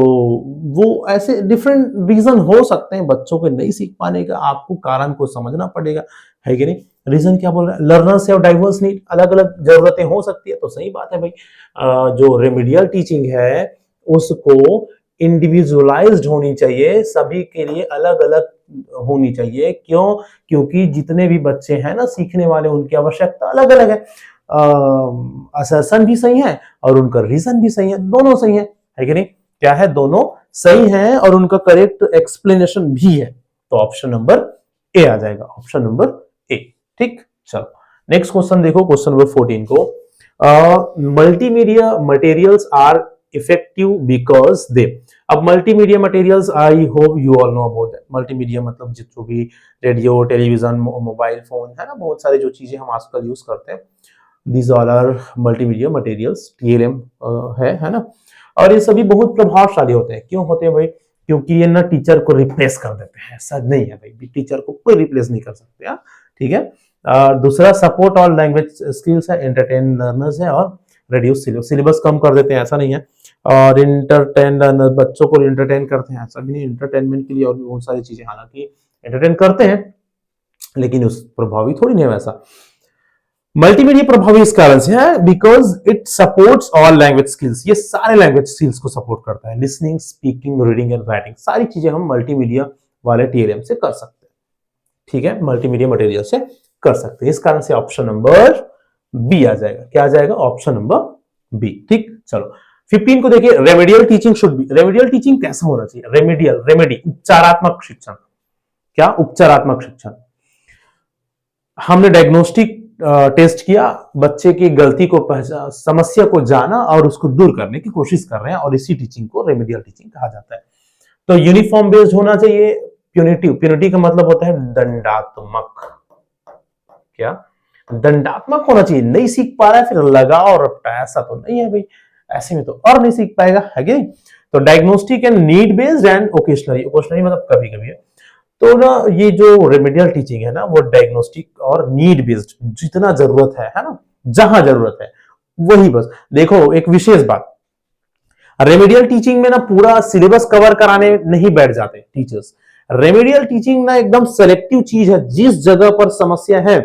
वो ऐसे डिफरेंट रीजन हो सकते हैं बच्चों के नहीं सीख पाने का, आपको कारण को समझना पड़ेगा, है कि नहीं। रीजन क्या बोल रहा है, लर्नर्स है और डाइवर्स नीड, अलग अलग जरूरतें हो सकती है, तो सही बात है भाई। जो रेमेडियल टीचिंग है उसको इंडिविजुअलाइज्ड होनी चाहिए, सभी के लिए अलग अलग होनी चाहिए। क्यों, क्योंकि जितने भी बच्चे हैं ना सीखने वाले, उनकी आवश्यकता अलग अलग है, असर्शन भी सही है और उनका रीजन भी सही है, दोनों सही है कि नहीं। क्या है, दोनों सही है और उनका करेक्ट एक्सप्लेनेशन भी है, तो ऑप्शन नंबर ए आ जाएगा, ऑप्शन नंबर ए, ठीक। चलो नेक्स्ट क्वेश्चन देखो, क्वेश्चन नंबर 14 को, multimedia materials are effective because they. अब multimedia materials, I hope you all know about that. Multimedia मतलब जो भी रेडियो, टेलीविजन, मोबाइल फोन, है ना, बहुत सारी जो चीजें हम आजकल यूज करते हैं, these all are multimedia materials, TLM है ना। और ये सभी बहुत प्रभावशाली होते हैं। क्यों होते हैं भाई, क्योंकि ये ना टीचर को रिप्लेस कर देते हैं, ऐसा नहीं है भाई, टीचर को कोई रिप्लेस नहीं कर सकते, ठीक है। दूसरा सपोर्ट ऑल लैंग्वेज स्किल्स है, एंटरटेन लर्नर्स है, और रेड्यूस सिलेबस कम कर देते हैं, ऐसा नहीं है। और इंटरटेन बच्चों को इंटरटेन करते हैं, ऐसा भी नहीं, एंटरटेनमेंट के लिए और भी बहुत सारी चीजें, हालांकि एंटरटेन करते हैं लेकिन उस प्रभावी थोड़ी नहीं है वैसा। मल्टीमीडिया प्रभावी इस कारण से है because it supports all language skills, ये सारे लैंग्वेज स्किल्स को सपोर्ट करता है, listening, speaking, reading and writing, सारी चीजें हम मल्टीमीडिया वाले TLM से कर सकते हैं, ठीक है, मल्टीमीडिया मटेरियल से कर सकते हैं। इस कारण से ऑप्शन नंबर बी आ जाएगा। क्या आ जाएगा, ऑप्शन नंबर बी, ठीक। चलो 15 को देखिए, remedial teaching should be. Remedial teaching कैसा होना चाहिए, रेमेडियल, रेमेडी, उपचारात्मक शिक्षण। क्या, उपचारात्मक शिक्षण। हमने डायग्नोस्टिक टेस्ट किया, बच्चे की गलती को पहचान, समस्या को जाना और उसको दूर करने की कोशिश कर रहे हैं, और इसी टीचिंग को रेमेडियल टीचिंग कहा जाता है। तो यूनिफॉर्म बेस्ड होना चाहिए। प्यूनिटिव, प्यूनिटी का मतलब होता है दंडात्मक। क्या, दंडात्मक होना चाहिए। नहीं सीख पा रहा है फिर लगाओ और ऐसा तो नहीं है भाई, ऐसे में तो और नहीं सीख पाएगा, है कि नहीं। तो diagnostic and need based and occasionally, occasionally मतलब कभी कभी है। तो ना ये जो रेमेडियल टीचिंग है ना, वो डायग्नोस्टिक और नीड बेस्ड, जितना जरूरत है ना, जहां जरूरत है वही बस। देखो एक विशेष बात, रेमेडियल टीचिंग में ना पूरा सिलेबस कवर कराने नहीं बैठ जाते टीचर्स। रेमेडियल टीचिंग ना एकदम सेलेक्टिव चीज है, जिस जगह पर समस्या है,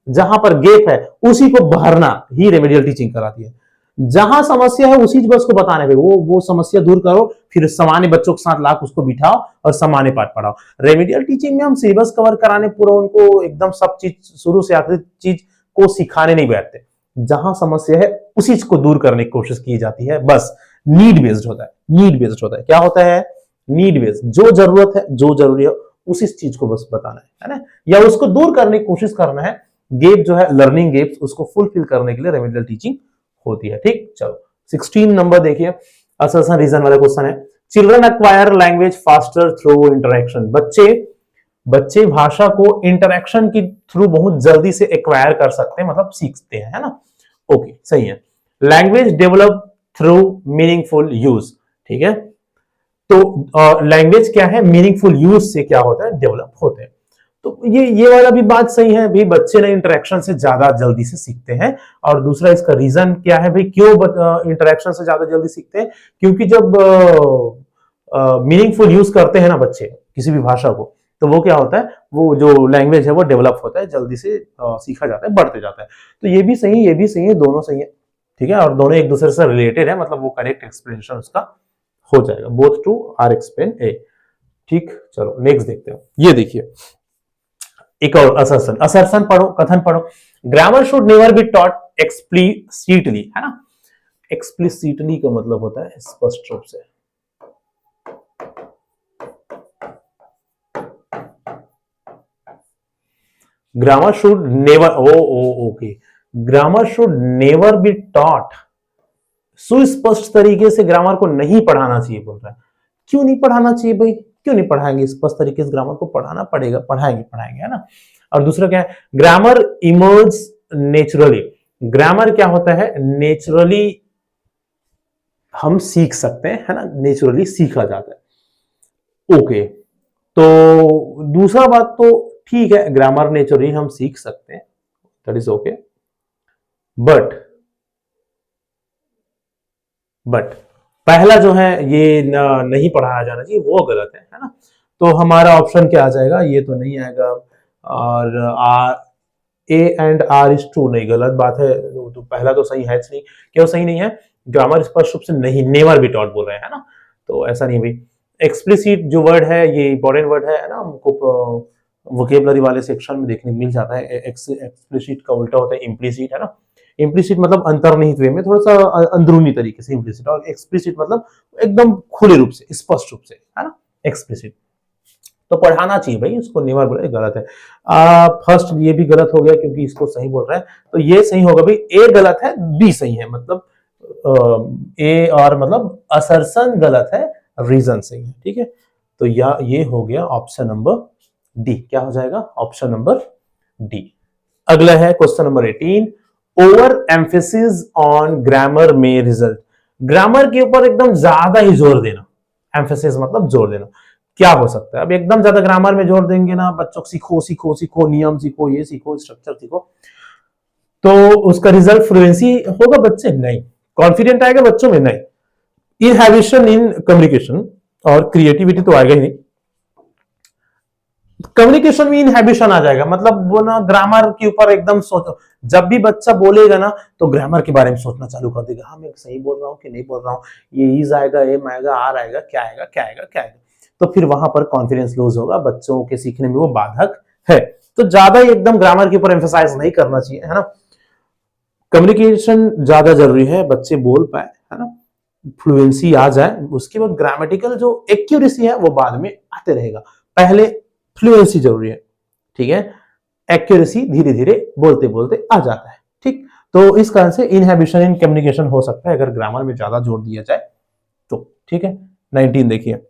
जहां पर गैप है, उसी को भरना ही रेमेडियल टीचिंग कराती है। जहां समस्या है उसी बस को बताने पे वो समस्या दूर करो, फिर सामान्य बच्चों के साथ लाकर उसको बिठाओ और सामान्य पाठ पढ़ाओ। रेमेडियल टीचिंग में हम सिलेबस कवर कराने पूरा उनको एकदम सब चीज शुरू से आखिरी चीज को सिखाने नहीं बैठते। जहां समस्या है उसी को दूर करने की कोशिश की जाती है, बस। नीड बेस्ड होता है, नीड बेस्ड होता है। क्या होता है, नीड बेस्ड, जो जरूरत है, जो जरूरी है उसी चीज को बस बताना है ना, या उसको दूर करने की कोशिश करना है। गैप जो है, लर्निंग गैप्स, उसको फुलफिल करने के लिए रेमेडियल टीचिंग होती है, ठीक। चलो 16 नंबर देखिए, असर्शन रीजन वाला क्वेश्चन है। Children acquire language faster through interaction. बच्चे भाषा को इंटरेक्शन के थ्रू बहुत जल्दी से एक्वायर कर सकते हैं, मतलब सीखते हैं, है ना। ओके, सही है। Language develop through meaningful use, ठीक है। तो लैंग्वेज क्या है, मीनिंगफुल यूज से क्या होता है, डेवलप होते हैं। तो ये वाला भी बात सही है भाई, बच्चे ना इंटरेक्शन से ज्यादा जल्दी से सीखते हैं। और दूसरा इसका रीजन क्या है भाई, क्यों इंटरेक्शन से ज्यादा जल्दी सीखते हैं? क्योंकि जब मीनिंगफुल यूज करते हैं ना बच्चे किसी भी भाषा को, तो वो क्या होता है, वो जो लैंग्वेज है वो डेवलप होता है, जल्दी से सीखा जाता है, बढ़ते जाता है। तो ये भी सही है, ये भी सही है, दोनों सही है, ठीक है। और दोनों एक दूसरे से रिलेटेड है, मतलब वो करेक्ट एक्सप्लेनेशन उसका हो जाएगा। बोथ टू आर एक्सप्लेन ए। ठीक, चलो नेक्स्ट देखते हैं। ये देखिए एक और असर्शन, असर्शन पढ़ो, कथन पढ़ो। Grammar should never be taught explicitly, है ना। एक्सप्लिसिटली का मतलब होता है स्पष्ट रूप से। Grammar should never, okay, grammar should never be taught, सुस्पष्ट तरीके से ग्रामर को नहीं पढ़ाना चाहिए बोल रहा है। क्यों नहीं पढ़ाना चाहिए भाई, क्यों नहीं पढ़ाएंगे? स्पष्ट तरीके से ग्रामर को पढ़ाना पड़ेगा, पढ़ाएंगे, है ना। और दूसरा क्या है, ग्रामर इमर्ज नेचुरली। ग्रामर क्या होता है, नेचुरली हम सीख सकते हैं, है ना, नेचुरली सीखा जाता है। ओके, तो दूसरा बात तो ठीक है, ग्रामर नेचुरली हम सीख सकते हैं, दैट इज ओके, बट पहला जो है ये नहीं पढ़ाया जाना चाहिए, वो गलत है ना। तो हमारा ऑप्शन क्या आ जाएगा, ये तो नहीं आएगा। और A and R is true, नहीं, गलत बात है। तो पहला तो सही है नहीं, क्यों सही नहीं है? ग्रामर स्पष्ट रूप से नहीं, नेवर बी टॉट बोल रहे हैं, है ना, तो ऐसा नहीं भाई। एक्सप्लिसिट जो वर्ड है ये इंपॉर्टेंट वर्ड है ना, हमको वोकेबलरी वाले सेक्शन में देखने को मिल जाता है। एक्सप्लिसिट का उल्टा होता है इम्प्लिसिट, है ना। इम्प्लिसिट मतलब अंतर्निहित वे में, थोड़ा सा अंदरूनी तरीके से इम्प्लिसिट, और एक्सप्लिसिट मतलब एकदम खुले रूप से, स्पष्ट रूप से, है ना, एक्सप्लिसिट। तो पढ़ाना चाहिए भाई, इसको नेवर बोले, गलत है। फर्स्ट ये भी गलत हो गया क्योंकि इसको सही बोल रहा है, तो ये सही होगा भाई, ए गलत है, बी सही है, मतलब ए और मतलब असर्शन गलत है, रीजन सही है, ठीक है। तो ये हो गया ऑप्शन नंबर डी। क्या हो जाएगा? Option number D. अगला है question number 18, over emphasis on grammar में रिजल्ट। ग्रामर के ऊपर एकदम ज्यादा ही जोर देना, एम्फेसिस मतलब जोर देना, क्या हो सकता है? अब एकदम ज्यादा ग्रामर में जोर देंगे ना, बच्चों को सीखो सीखो सीखो, नियम सीखो, ये सीखो, स्ट्रक्चर सीखो, तो उसका रिजल्ट फ्लुएंसी होगा बच्चे? नहीं। कॉन्फिडेंट आएगा बच्चों में? नहीं। इनहैबिशन इन कम्युनिकेशन और क्रिएटिविटी तो आएगा ही नहीं। कम्युनिकेशन में इनहैबिशन आ जाएगा, मतलब वो ना ग्रामर के ऊपर एकदम सोचो, जब भी बच्चा बोलेगा ना तो ग्रामर के बारे में सोचना चालू कर देगा, हाँ मैं सही बोल रहा हूँ कि नहीं बोल रहा हूँ, ये इज आएगा, एम आएगा, आर आएगा, क्या आएगा, क्या आएगा, क्या आएगा, तो फिर वहां पर कॉन्फिडेंस लूज होगा, बच्चों के सीखने में वो बाधक है। तो ज्यादा एकदम ग्रामर के ऊपर एम्फेसाइज नहीं करना चाहिए, है ना। कम्युनिकेशन ज्यादा जरूरी है, बच्चे बोल पाए, है ना, फ्लुएंसी आ जाए, उसके बाद ग्रामेटिकल जो एक्यूरेसी है वो बाद में आते रहेगा, पहले फ्लुएंसी जरूरी है, ठीक है। एक्यूरेसी धीरे धीरे बोलते बोलते आ जाता है, ठीक। तो इस कारण से इनहिबिशन इन कम्युनिकेशन हो सकता है अगर ग्रामर में ज्यादा जोर दिया जाए तो, ठीक है। 19 देखिए,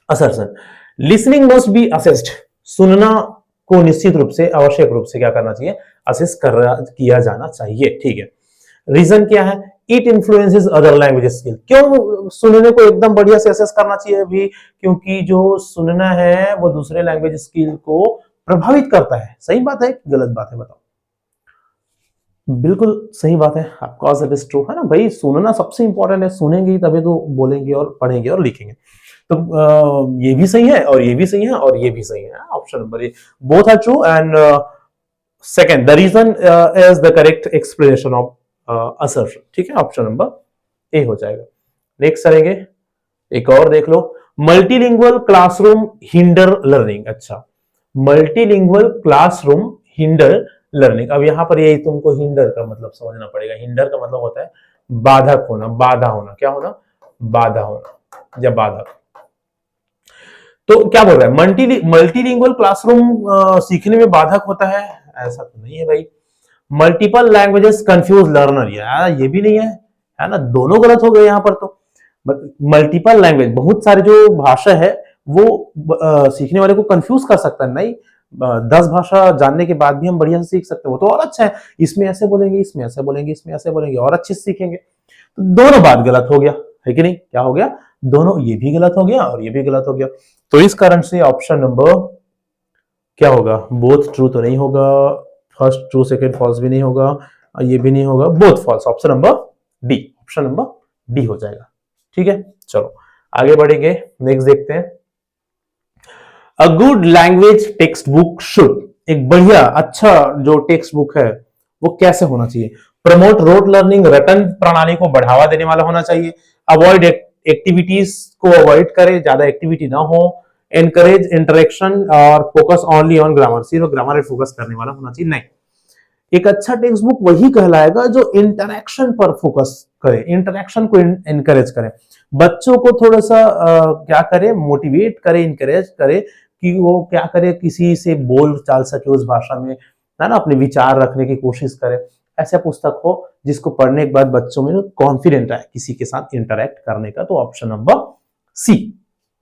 assertion, listening must be assessed. सुनना को निश्चित रूप से, आवश्यक रूप से क्या करना चाहिए? असेस किया जाना चाहिए, ठीक है। रीजन क्या है? It influences other language skill. क्यों सुनने को एकदम बढ़िया से असेस करना चाहिए भी? क्योंकि जो सुनना है वो दूसरे लैंग्वेज स्किल को प्रभावित करता है। सही बात है, गलत बात है, बताओ। बिल्कुल सही बात है, ऑफ इट इज ट्रू, है ना भाई। सुनना सबसे इंपॉर्टेंट है, सुनेंगे तभी तो बोलेंगे और पढ़ेंगे और लिखेंगे। तो ये भी सही है और ये भी सही है और ये भी सही है, option number A, both are true. And second, the reason is the correct explanation of assertion, ठीक है, ऑप्शन नंबर ए हो जाएगा। नेक्स्ट करेंगे, एक और देख लो, मल्टीलिंगुअल क्लासरूम हिंडर लर्निंग। अच्छा, मल्टीलिंगुअल क्लासरूम हिंडर लर्निंग। अब यहां पर ये तुमको हिंडर का मतलब समझना पड़ेगा। हिंडर का मतलब होता है बाधक होना, बाधा होना, क्या होना? बाधा होना या बाधक। तो क्या बोल रहा है, मल्टीलिंगुअल क्लासरूम सीखने में बाधक होता है? ऐसा तो नहीं है भाई। मल्टीपल लैंग्वेजेस कंफ्यूज लर्नर, यार ये भी नहीं है, है ना, दोनों गलत हो गए यहां पर। तो मल्टीपल लैंग्वेज, बहुत सारे जो भाषा है वो सीखने वाले को कंफ्यूज कर सकता है। नहीं, 10 भाषा जानने के बाद भी हम बढ़िया से सीख सकते हैं, वो तो और अच्छा है। इसमें ऐसे बोलेंगे, इसमें ऐसे बोलेंगे, इसमें ऐसे बोलेंगे, और अच्छे से सीखेंगे। तो दोनों बात गलत हो गया, है कि नहीं? क्या हो गया? दोनों, ये भी गलत हो गया और ये भी गलत हो गया। तो इस कारण से ऑप्शन नंबर क्या होगा, बोथ ट्रू तो नहीं होगा, फर्स्ट ट्रू सेकंड फॉल्स भी नहीं होगा, ये भी नहीं होगा, both false. Option number D, option number D हो जाएगा। ठीक है, चलो आगे बढ़ेंगे, नेक्स्ट देखते हैं। A good language text book should, एक बढ़िया अच्छा जो टेक्स्ट बुक है वो कैसे होना चाहिए? प्रमोट रोट लर्निंग, रटन प्रणाली को बढ़ावा देने वाला होना चाहिए। अवॉइड एक्टिविटीज को अवॉइड करे, ज्यादा एक्टिविटी ना हो। एनकरेज इंटरेक्शन और फोकस ओनली ऑन ग्रामर, सिर्फ ग्रामर पे फोकस करने वाला होना चाहिए, नहीं। एक अच्छा टेक्स्ट बुक वही कहलाएगा जो इंटरेक्शन पर फोकस करे, इंटरेक्शन को इनकरेज करे, बच्चों को थोड़ा सा क्या करे, मोटिवेट करे, इनकरेज करे कि वो क्या करे, किसी से बोल चाल सके उस भाषा में, है ना, अपने विचार रखने की कोशिश करे। ऐसा पुस्तक हो जिसको पढ़ने के बाद बच्चों में कॉन्फिडेंट आए किसी के साथ इंटरेक्ट करने का, तो option number C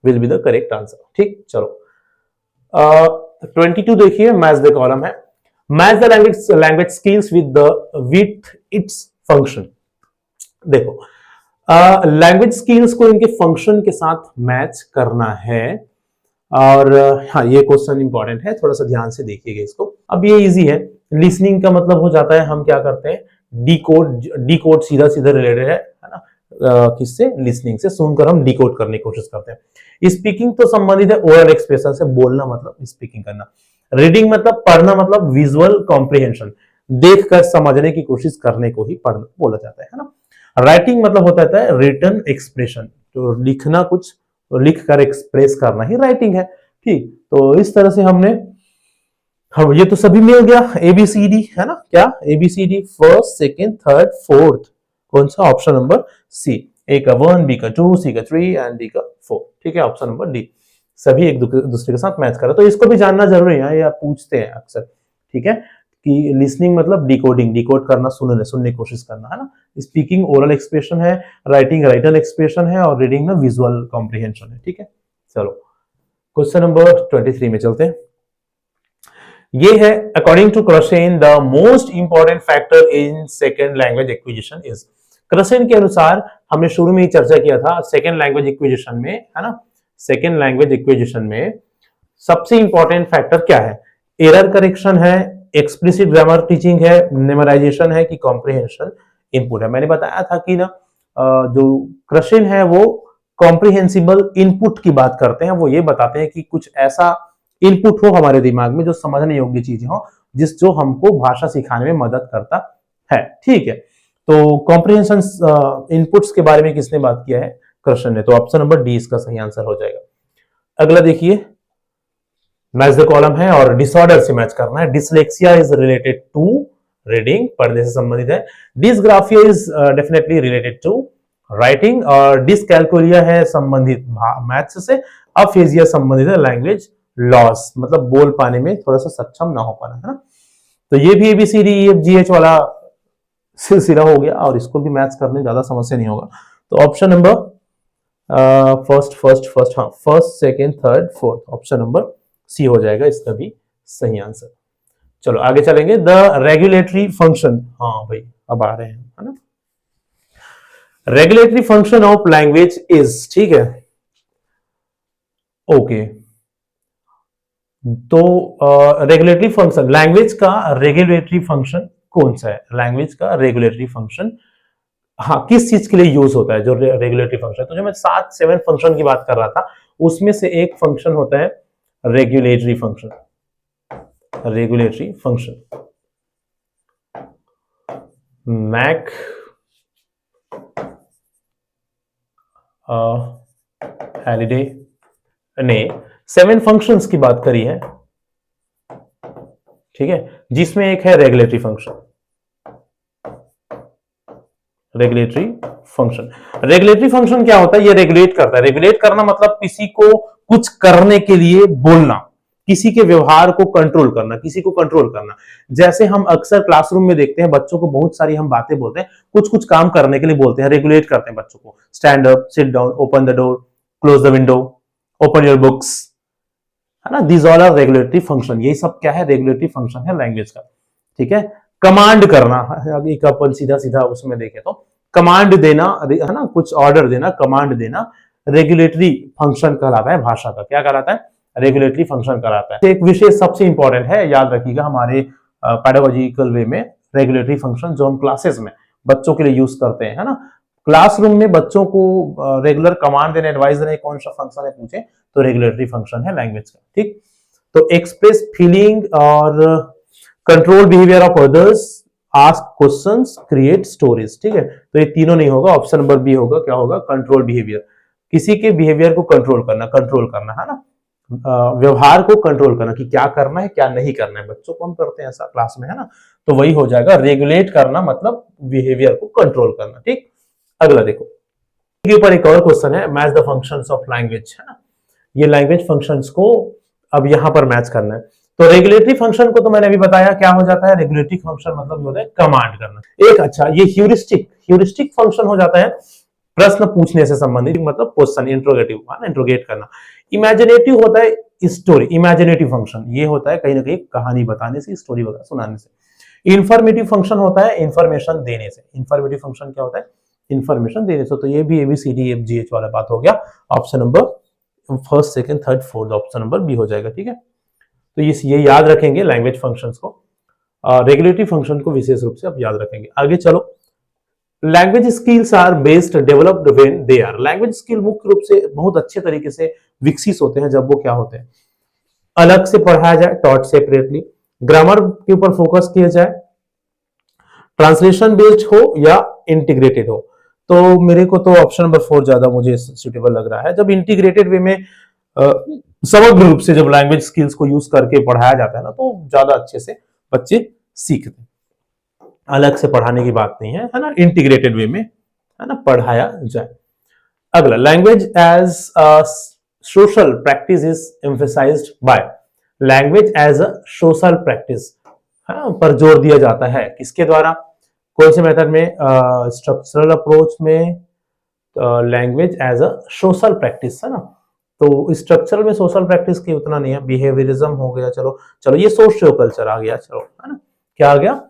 will be the correct answer. ठीक, चलो 22 देखिए, मैच द कॉलम है। Match the language skills with its function. देखो लैंग्वेज स्किल्स को इनके फंक्शन के साथ मैच करना है, और हाँ ये क्वेश्चन इंपॉर्टेंट है, थोड़ा सा ध्यान से देखिएगा इसको। अब ये इजी है, लिसनिंग का मतलब हो जाता है हम क्या करते हैं, डी कोड सीधा सीधा रिलेटेड है ना, किससे, लिसनिंग से, सुनकर हम डिकोड करने की कोशिश करते हैं। स्पीकिंग तो संबंधित है ओरल एक्सप्रेशन से, बोलना मतलब स्पीकिंग करना। रीडिंग मतलब पढ़ना, मतलब विजुअल कॉम्प्रिहेंशन, देखकर समझने की कोशिश करने को ही पढ़ना बोला जाता है ना। राइटिंग मतलब होता है रिटन एक्सप्रेशन, तो लिखना, कुछ लिख कर एक्सप्रेस करना ही राइटिंग है। ठीक, तो इस तरह से हमने, हाँ ये तो सभी मिल गया, एबीसीडी है ना, क्या A B C D, first second third fourth, कौन सा, ऑप्शन नंबर सी। ए का 1, बी का 2, सी का 3 एंड डी का 4। ठीक है, ऑप्शन नंबर डी, सभी एक दूसरे के साथ मैच कर रहे, तो इसको भी जानना जरूरी है, ये आप पूछते हैं अक्सर। ठीक है, कि लिसनिंग मतलब डिकोडिंग, डिकोड करना, सुनने की कोशिश करना, है ना। स्पीकिंग ओरल एक्सप्रेशन है, राइटिंग राइटन एक्सप्रेशन है, और रीडिंग ना विजुअल कॉम्प्रिहेंशन है। ठीक है, चलो क्वेश्चन नंबर 23 में चलते हैं। ये है, according to Krashen the most important factor in second language acquisition is. Krashen के अनुसार, हमने शुरू में ही चर्चा किया था, सेकेंड लैंग्वेज एक्विजिशन में, है ना, सेकेंड लैंग्वेज एक्विजिशन में सबसे इंपॉर्टेंट फैक्टर क्या है? एरर करेक्शन है, एक्सप्लिसिट ग्रामर टीचिंग है, मेमोराइजेशन है, कि कॉम्प्रिहेंशन इनपुट है। मैंने बताया था कि ना जो क्रसेन है वो कॉम्प्रिहेंसिबल इनपुट की बात करते हैं, वो ये बताते हैं कि कुछ ऐसा इनपुट हो हमारे दिमाग में जो समझने योग्य चीजें हो, जो हमको भाषा सिखाने में मदद करता है। ठीक है, तो कॉम्प्रिहेंशन इनपुट्स के बारे में किसने बात किया है? क्रसेन ने, तो ऑप्शन नंबर डी इसका सही आंसर हो जाएगा। अगला देखिए, मैच द कॉलम है और डिसऑर्डर से मैच करना है। Dyslexia is related to reading, पढ़ने से संबंधित है। Dysgraphia is definitely related to writing, और डिसकैलकुलिया है संबंधित मैथ्स से। अफेजिया संबंधित है लैंग्वेज लॉस, मतलब बोल पाने में थोड़ा सा सक्षम ना हो पाना, है ना। तो ये भी A B C D E F G H वाला सिलसिला हो गया, और इसको भी मैच करने ज्यादा समस्या नहीं होगा। तो option number first second third fourth, option number C हो जाएगा इसका भी सही आंसर। चलो आगे चलेंगे, द रेगुलेटरी फंक्शन, हाँ भाई अब आ रहे हैं, है ना। Regulatory function of language is, ठीक है, ओके। तो रेगुलेटरी फंक्शन, लैंग्वेज का रेगुलेटरी फंक्शन कौन सा है? लैंग्वेज का रेगुलेटरी फंक्शन, हाँ, किस चीज के लिए यूज होता है जो रेगुलेटरी फंक्शन? तो जो मैं 7 फंक्शन की बात कर रहा था, उसमें से एक फंक्शन होता है regulatory function. Regulatory function, Mac Halliday ने 7 फंक्शंस की बात करी है, ठीक है, जिसमें एक है regulatory function. Regulatory function, regulatory function क्या होता है? ये रेगुलेट करता है। रेगुलेट करना मतलब किसी को कुछ करने के लिए बोलना, किसी के व्यवहार को कंट्रोल करना, किसी को कंट्रोल करना। जैसे हम अक्सर क्लासरूम में देखते हैं, बच्चों को बहुत सारी हम बातें बोलते हैं, कुछ कुछ काम करने के लिए बोलते हैं, रेगुलेट करते हैं बच्चों को। Stand up, sit down, open the door, close the window, open your books, है ना। These all are regulatory function. ये सब क्या है? रेगुलेटरी फंक्शन है लैंग्वेज का, ठीक है। कमांड करना, एक अपन सीधा सीधा उसमें देखें तो कमांड देना, है ना, कुछ ऑर्डर देना, कमांड देना, रेगुलेटरी फंक्शन कहलाता है भाषा का। क्या कहलाता है? रेगुलेटरी फंक्शन कराता है। एक विषय सबसे इंपॉर्टेंट है, याद रखिएगा हमारे पेडागोजिकल वे में, रेगुलेटरी फंक्शन जो हम क्लासेस में बच्चों के लिए यूज करते हैं, है ना। क्लासरूम में बच्चों को रेगुलर कमांड देने, एडवाइस देने कौन सा फंक्शन है पूछे तो रेगुलेटरी फंक्शन है लैंग्वेज का, ठीक। तो एक्सप्रेस फीलिंग और control behaviour of others, ask questions, create stories, ठीक है। तो ये तीनों नहीं होगा, ऑप्शन नंबर बी होगा, क्या होगा, कंट्रोल बिहेवियर। किसी के बिहेवियर को कंट्रोल करना है ना, व्यवहार को कंट्रोल करना कि क्या करना है क्या नहीं करना है, बच्चों को हम करते हैं ऐसा क्लास में, है ना। तो वही हो जाएगा, रेगुलेट करना मतलब बिहेवियर को कंट्रोल करना, ठीक। अगला देखो, के ऊपर एक और क्वेश्चन है, match the functions of language, है ना। ये लैंग्वेज फंक्शंस को अब यहां पर मैच करना है। तो रेगुलेटरी फंक्शन को तो मैंने अभी बताया क्या हो जाता है, रेगुलेटरी फंक्शन मतलब होता है कमांड करना। एक अच्छा ये ह्यूरिस्टिक फंक्शन हो जाता है प्रश्न पूछने से संबंधित, मतलब क्वेश्चन इंट्रोगेटिव, इंट्रोगेट करना। इमेजिनेटिव होता है स्टोरी, इमेजिनेटिव फंक्शन ये होता है कहीं ना कहीं कहानी बताने से, स्टोरी वगैरह सुनाने से। इंफॉर्मेटिव फंक्शन होता है इंफॉर्मेशन देने से। इंफॉर्मेटिव फंक्शन क्या होता है, इंफॉर्मेशन देने से। तो ये भी ABCDEFGH वाला बात हो गया। Option number first, second, third, fourth, option number B हो जाएगा, ठीक है। तो ये याद रखेंगे लैंग्वेज फंक्शंस को, रेगुलेटरी फंक्शन को विशेष रूप से आप याद रखेंगे। आगे चलो, language skills are based developed when they are, language skill मुख्य रूप से बहुत अच्छे तरीके से विकसित होते हैं जब वो क्या होते हैं, अलग से पढ़ाया जाए, टॉट सेपरेटली, ग्रामर के ऊपर फोकस किया जाए, ट्रांसलेशन बेस्ड हो या इंटीग्रेटेड हो। तो मेरे को तो ऑप्शन नंबर 4 ज्यादा मुझे सुटेबल लग रहा है। जब इंटीग्रेटेड वे में समग्र रूप से जब लैंग्वेज स्किल्स को यूज करके पढ़ाया जाता है ना, तो ज्यादा अच्छे से बच्चे सीखते हैं। अलग से पढ़ाने की बात नहीं है ना, इंटीग्रेटेड वे में, है ना, पढ़ाया जाए। अगला, language as social practice is emphasized by, language as a social practice पर जोर दिया जाता है किसके द्वारा, कौन से मेथड में, स्ट्रक्चरल अप्रोच में, language as a social practice, है ना। तो स्ट्रक्चरल में सोशल प्रैक्टिस की उतना नहीं है, बिहेवियरिज्म हो गया, चलो ये सोशियो कल्चर आ गया, चलो, है ना, क्या आ गया,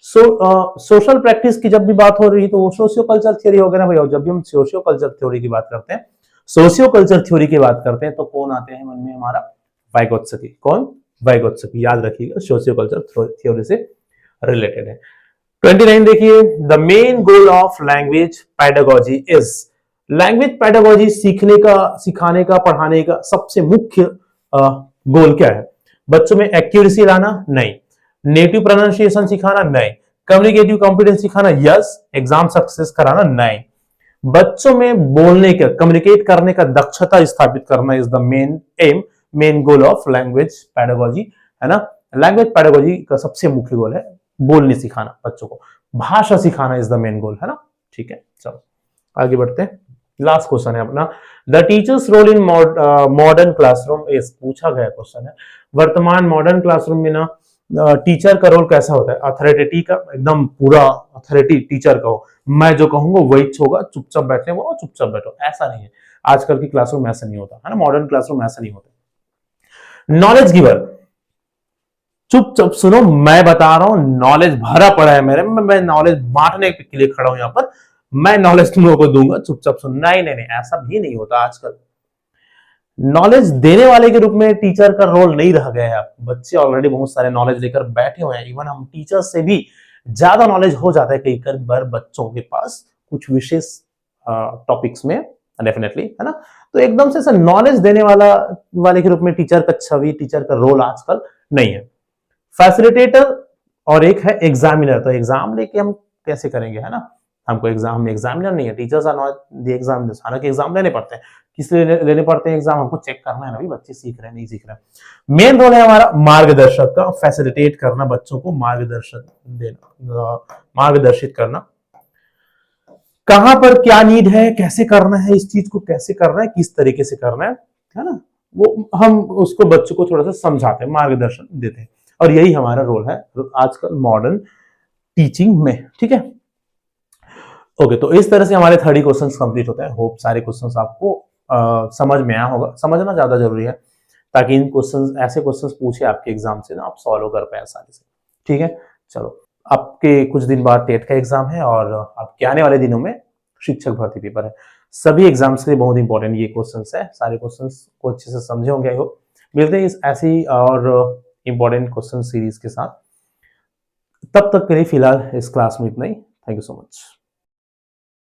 सोशल प्रैक्टिस की जब भी बात हो रही है तो वो सोशियो कल्चर थ्योरी हो गया ना भैया। जब भी हम सोशियो कल्चर थ्योरी की बात करते हैं, सोशियो कल्चर थ्योरी की बात करते हैं तो कौन आते हैं मन में हमारा, वाइगोत्स्की। कौन, वाइगोत्स्की, याद रखिएगा, सोशियो कल्चर थ्योरी से रिलेटेड है। 29 देखिए, the main goal of language pedagogy is, language pedagogy सीखने का, सिखाने का, पढ़ाने का सबसे मुख्य गोल क्या है, बच्चों में एक्यूरेसी लाना, नहीं, नेटिव प्रोनाउंसिएशन सिखाना, नहीं, कम्युनिकेटिव कॉम्पिटेंस सिखाना, यस, एग्जाम सक्सेस कराना, नहीं, बच्चों में बोलने का, कम्युनिकेट करने का दक्षता स्थापित करना is the main M, main goal of language pedagogy, है ना। लैंग्वेज पेडागोजी का सबसे मुख्य गोल है बोलने सिखाना, बच्चों को भाषा सिखाना इज द मेन गोल, है ना। ठीक है, चलो आगे बढ़ते हैं। लास्ट क्वेश्चन है अपना, the teacher's role in modern classroom is, पूछा गया क्वेश्चन है, वर्तमान मॉडर्न क्लासरूम में ना टीचर का रोल कैसा होता है, अथॉरिटी का, एकदम पूरा अथॉरिटी टीचर का हो, मैं जो कहूंगा वही होगा, चुपचाप बैठने बोलो चुपचाप बैठो, ऐसा नहीं है। आजकल की क्लासरूम ऐसा नहीं होता, है ना, मॉडर्न क्लासरूम ऐसा नहीं होता। नॉलेज गिवर, चुपचाप सुनो, मैं बता रहा हूं, नॉलेज भरा पड़ा है मेरे में, मैं नॉलेज बांटने के लिए खड़ा हूं यहां पर, मैं नॉलेज तुम लोगों को दूंगा, चुपचाप सुन, नहीं नहीं नहीं, ऐसा भी नहीं होता आजकल। नॉलेज देने वाले के रूप में टीचर का रोल नहीं रह गया है। बच्चे ऑलरेडी बहुत सारे नॉलेज लेकर बैठे हुए हैं, इवन हम टीचर से भी ज्यादा नॉलेज हो जाता है कई बार बच्चों के पास कुछ विशेष टॉपिक्स में, डेफिनेटली, है ना। तो एकदम से नॉलेज देने वाले के रूप में टीचर का छवि, टीचर का रोल आजकल नहीं है। फैसिलिटेटर और एक है एग्जामिनर, तो एग्जाम लेके हम कैसे करेंगे, है ना, हमको एग्जाम में एग्जामिनर नहीं है, teachers are not the examiners. हालांकि एग्जाम लेने पड़ते हैं, किस लिए लेने पड़ते हैं एग्जाम, हमको चेक करना है ना भी बच्चे सीख रहे हैं नहीं सीख रहे हैं। मेन रोल है हमारा मार्गदर्शक का, फैसिलिटेट करना, बच्चों को मार्गदर्शन देना, मार्गदर्शित करना, कहां पर क्या नीड है, कैसे करना है, इस चीज को कैसे करना है, किस तरीके से करना है ना, वो हम उसको बच्चों को थोड़ा सा समझाते हैं, मार्गदर्शन देते हैं, और यही हमारा रोल है आजकल मॉडर्न टीचिंग में। ठीक है, ओके, तो इस तरह से हमारे 30 क्वेश्चंस कंप्लीट होते हैं। होप सारे क्वेश्चंस आपको समझ में आया होगा, समझना ज्यादा जरूरी है ताकि इन क्वेश्चंस, ऐसे क्वेश्चंस पूछे आपके एग्जाम से ना, आप सॉल्व कर पाए आसानी से। ठीक है, चलो, आपके कुछ दिन बाद टेट का एग्जाम है और आपके आने वाले दिनों में शिक्षक भर्ती पेपर है। सभी एग्जाम्स के लिए बहुत इंपॉर्टेंट ये क्वेश्चंस है, सारे क्वेश्चंस को अच्छे से समझे होंगे आई होप। मिलते हैं इस ऐसी और इंपॉर्टेंट क्वेश्चन सीरीज के साथ। तब तक के लिए फिलहाल इस क्लास में इतना ही। Thank you so much.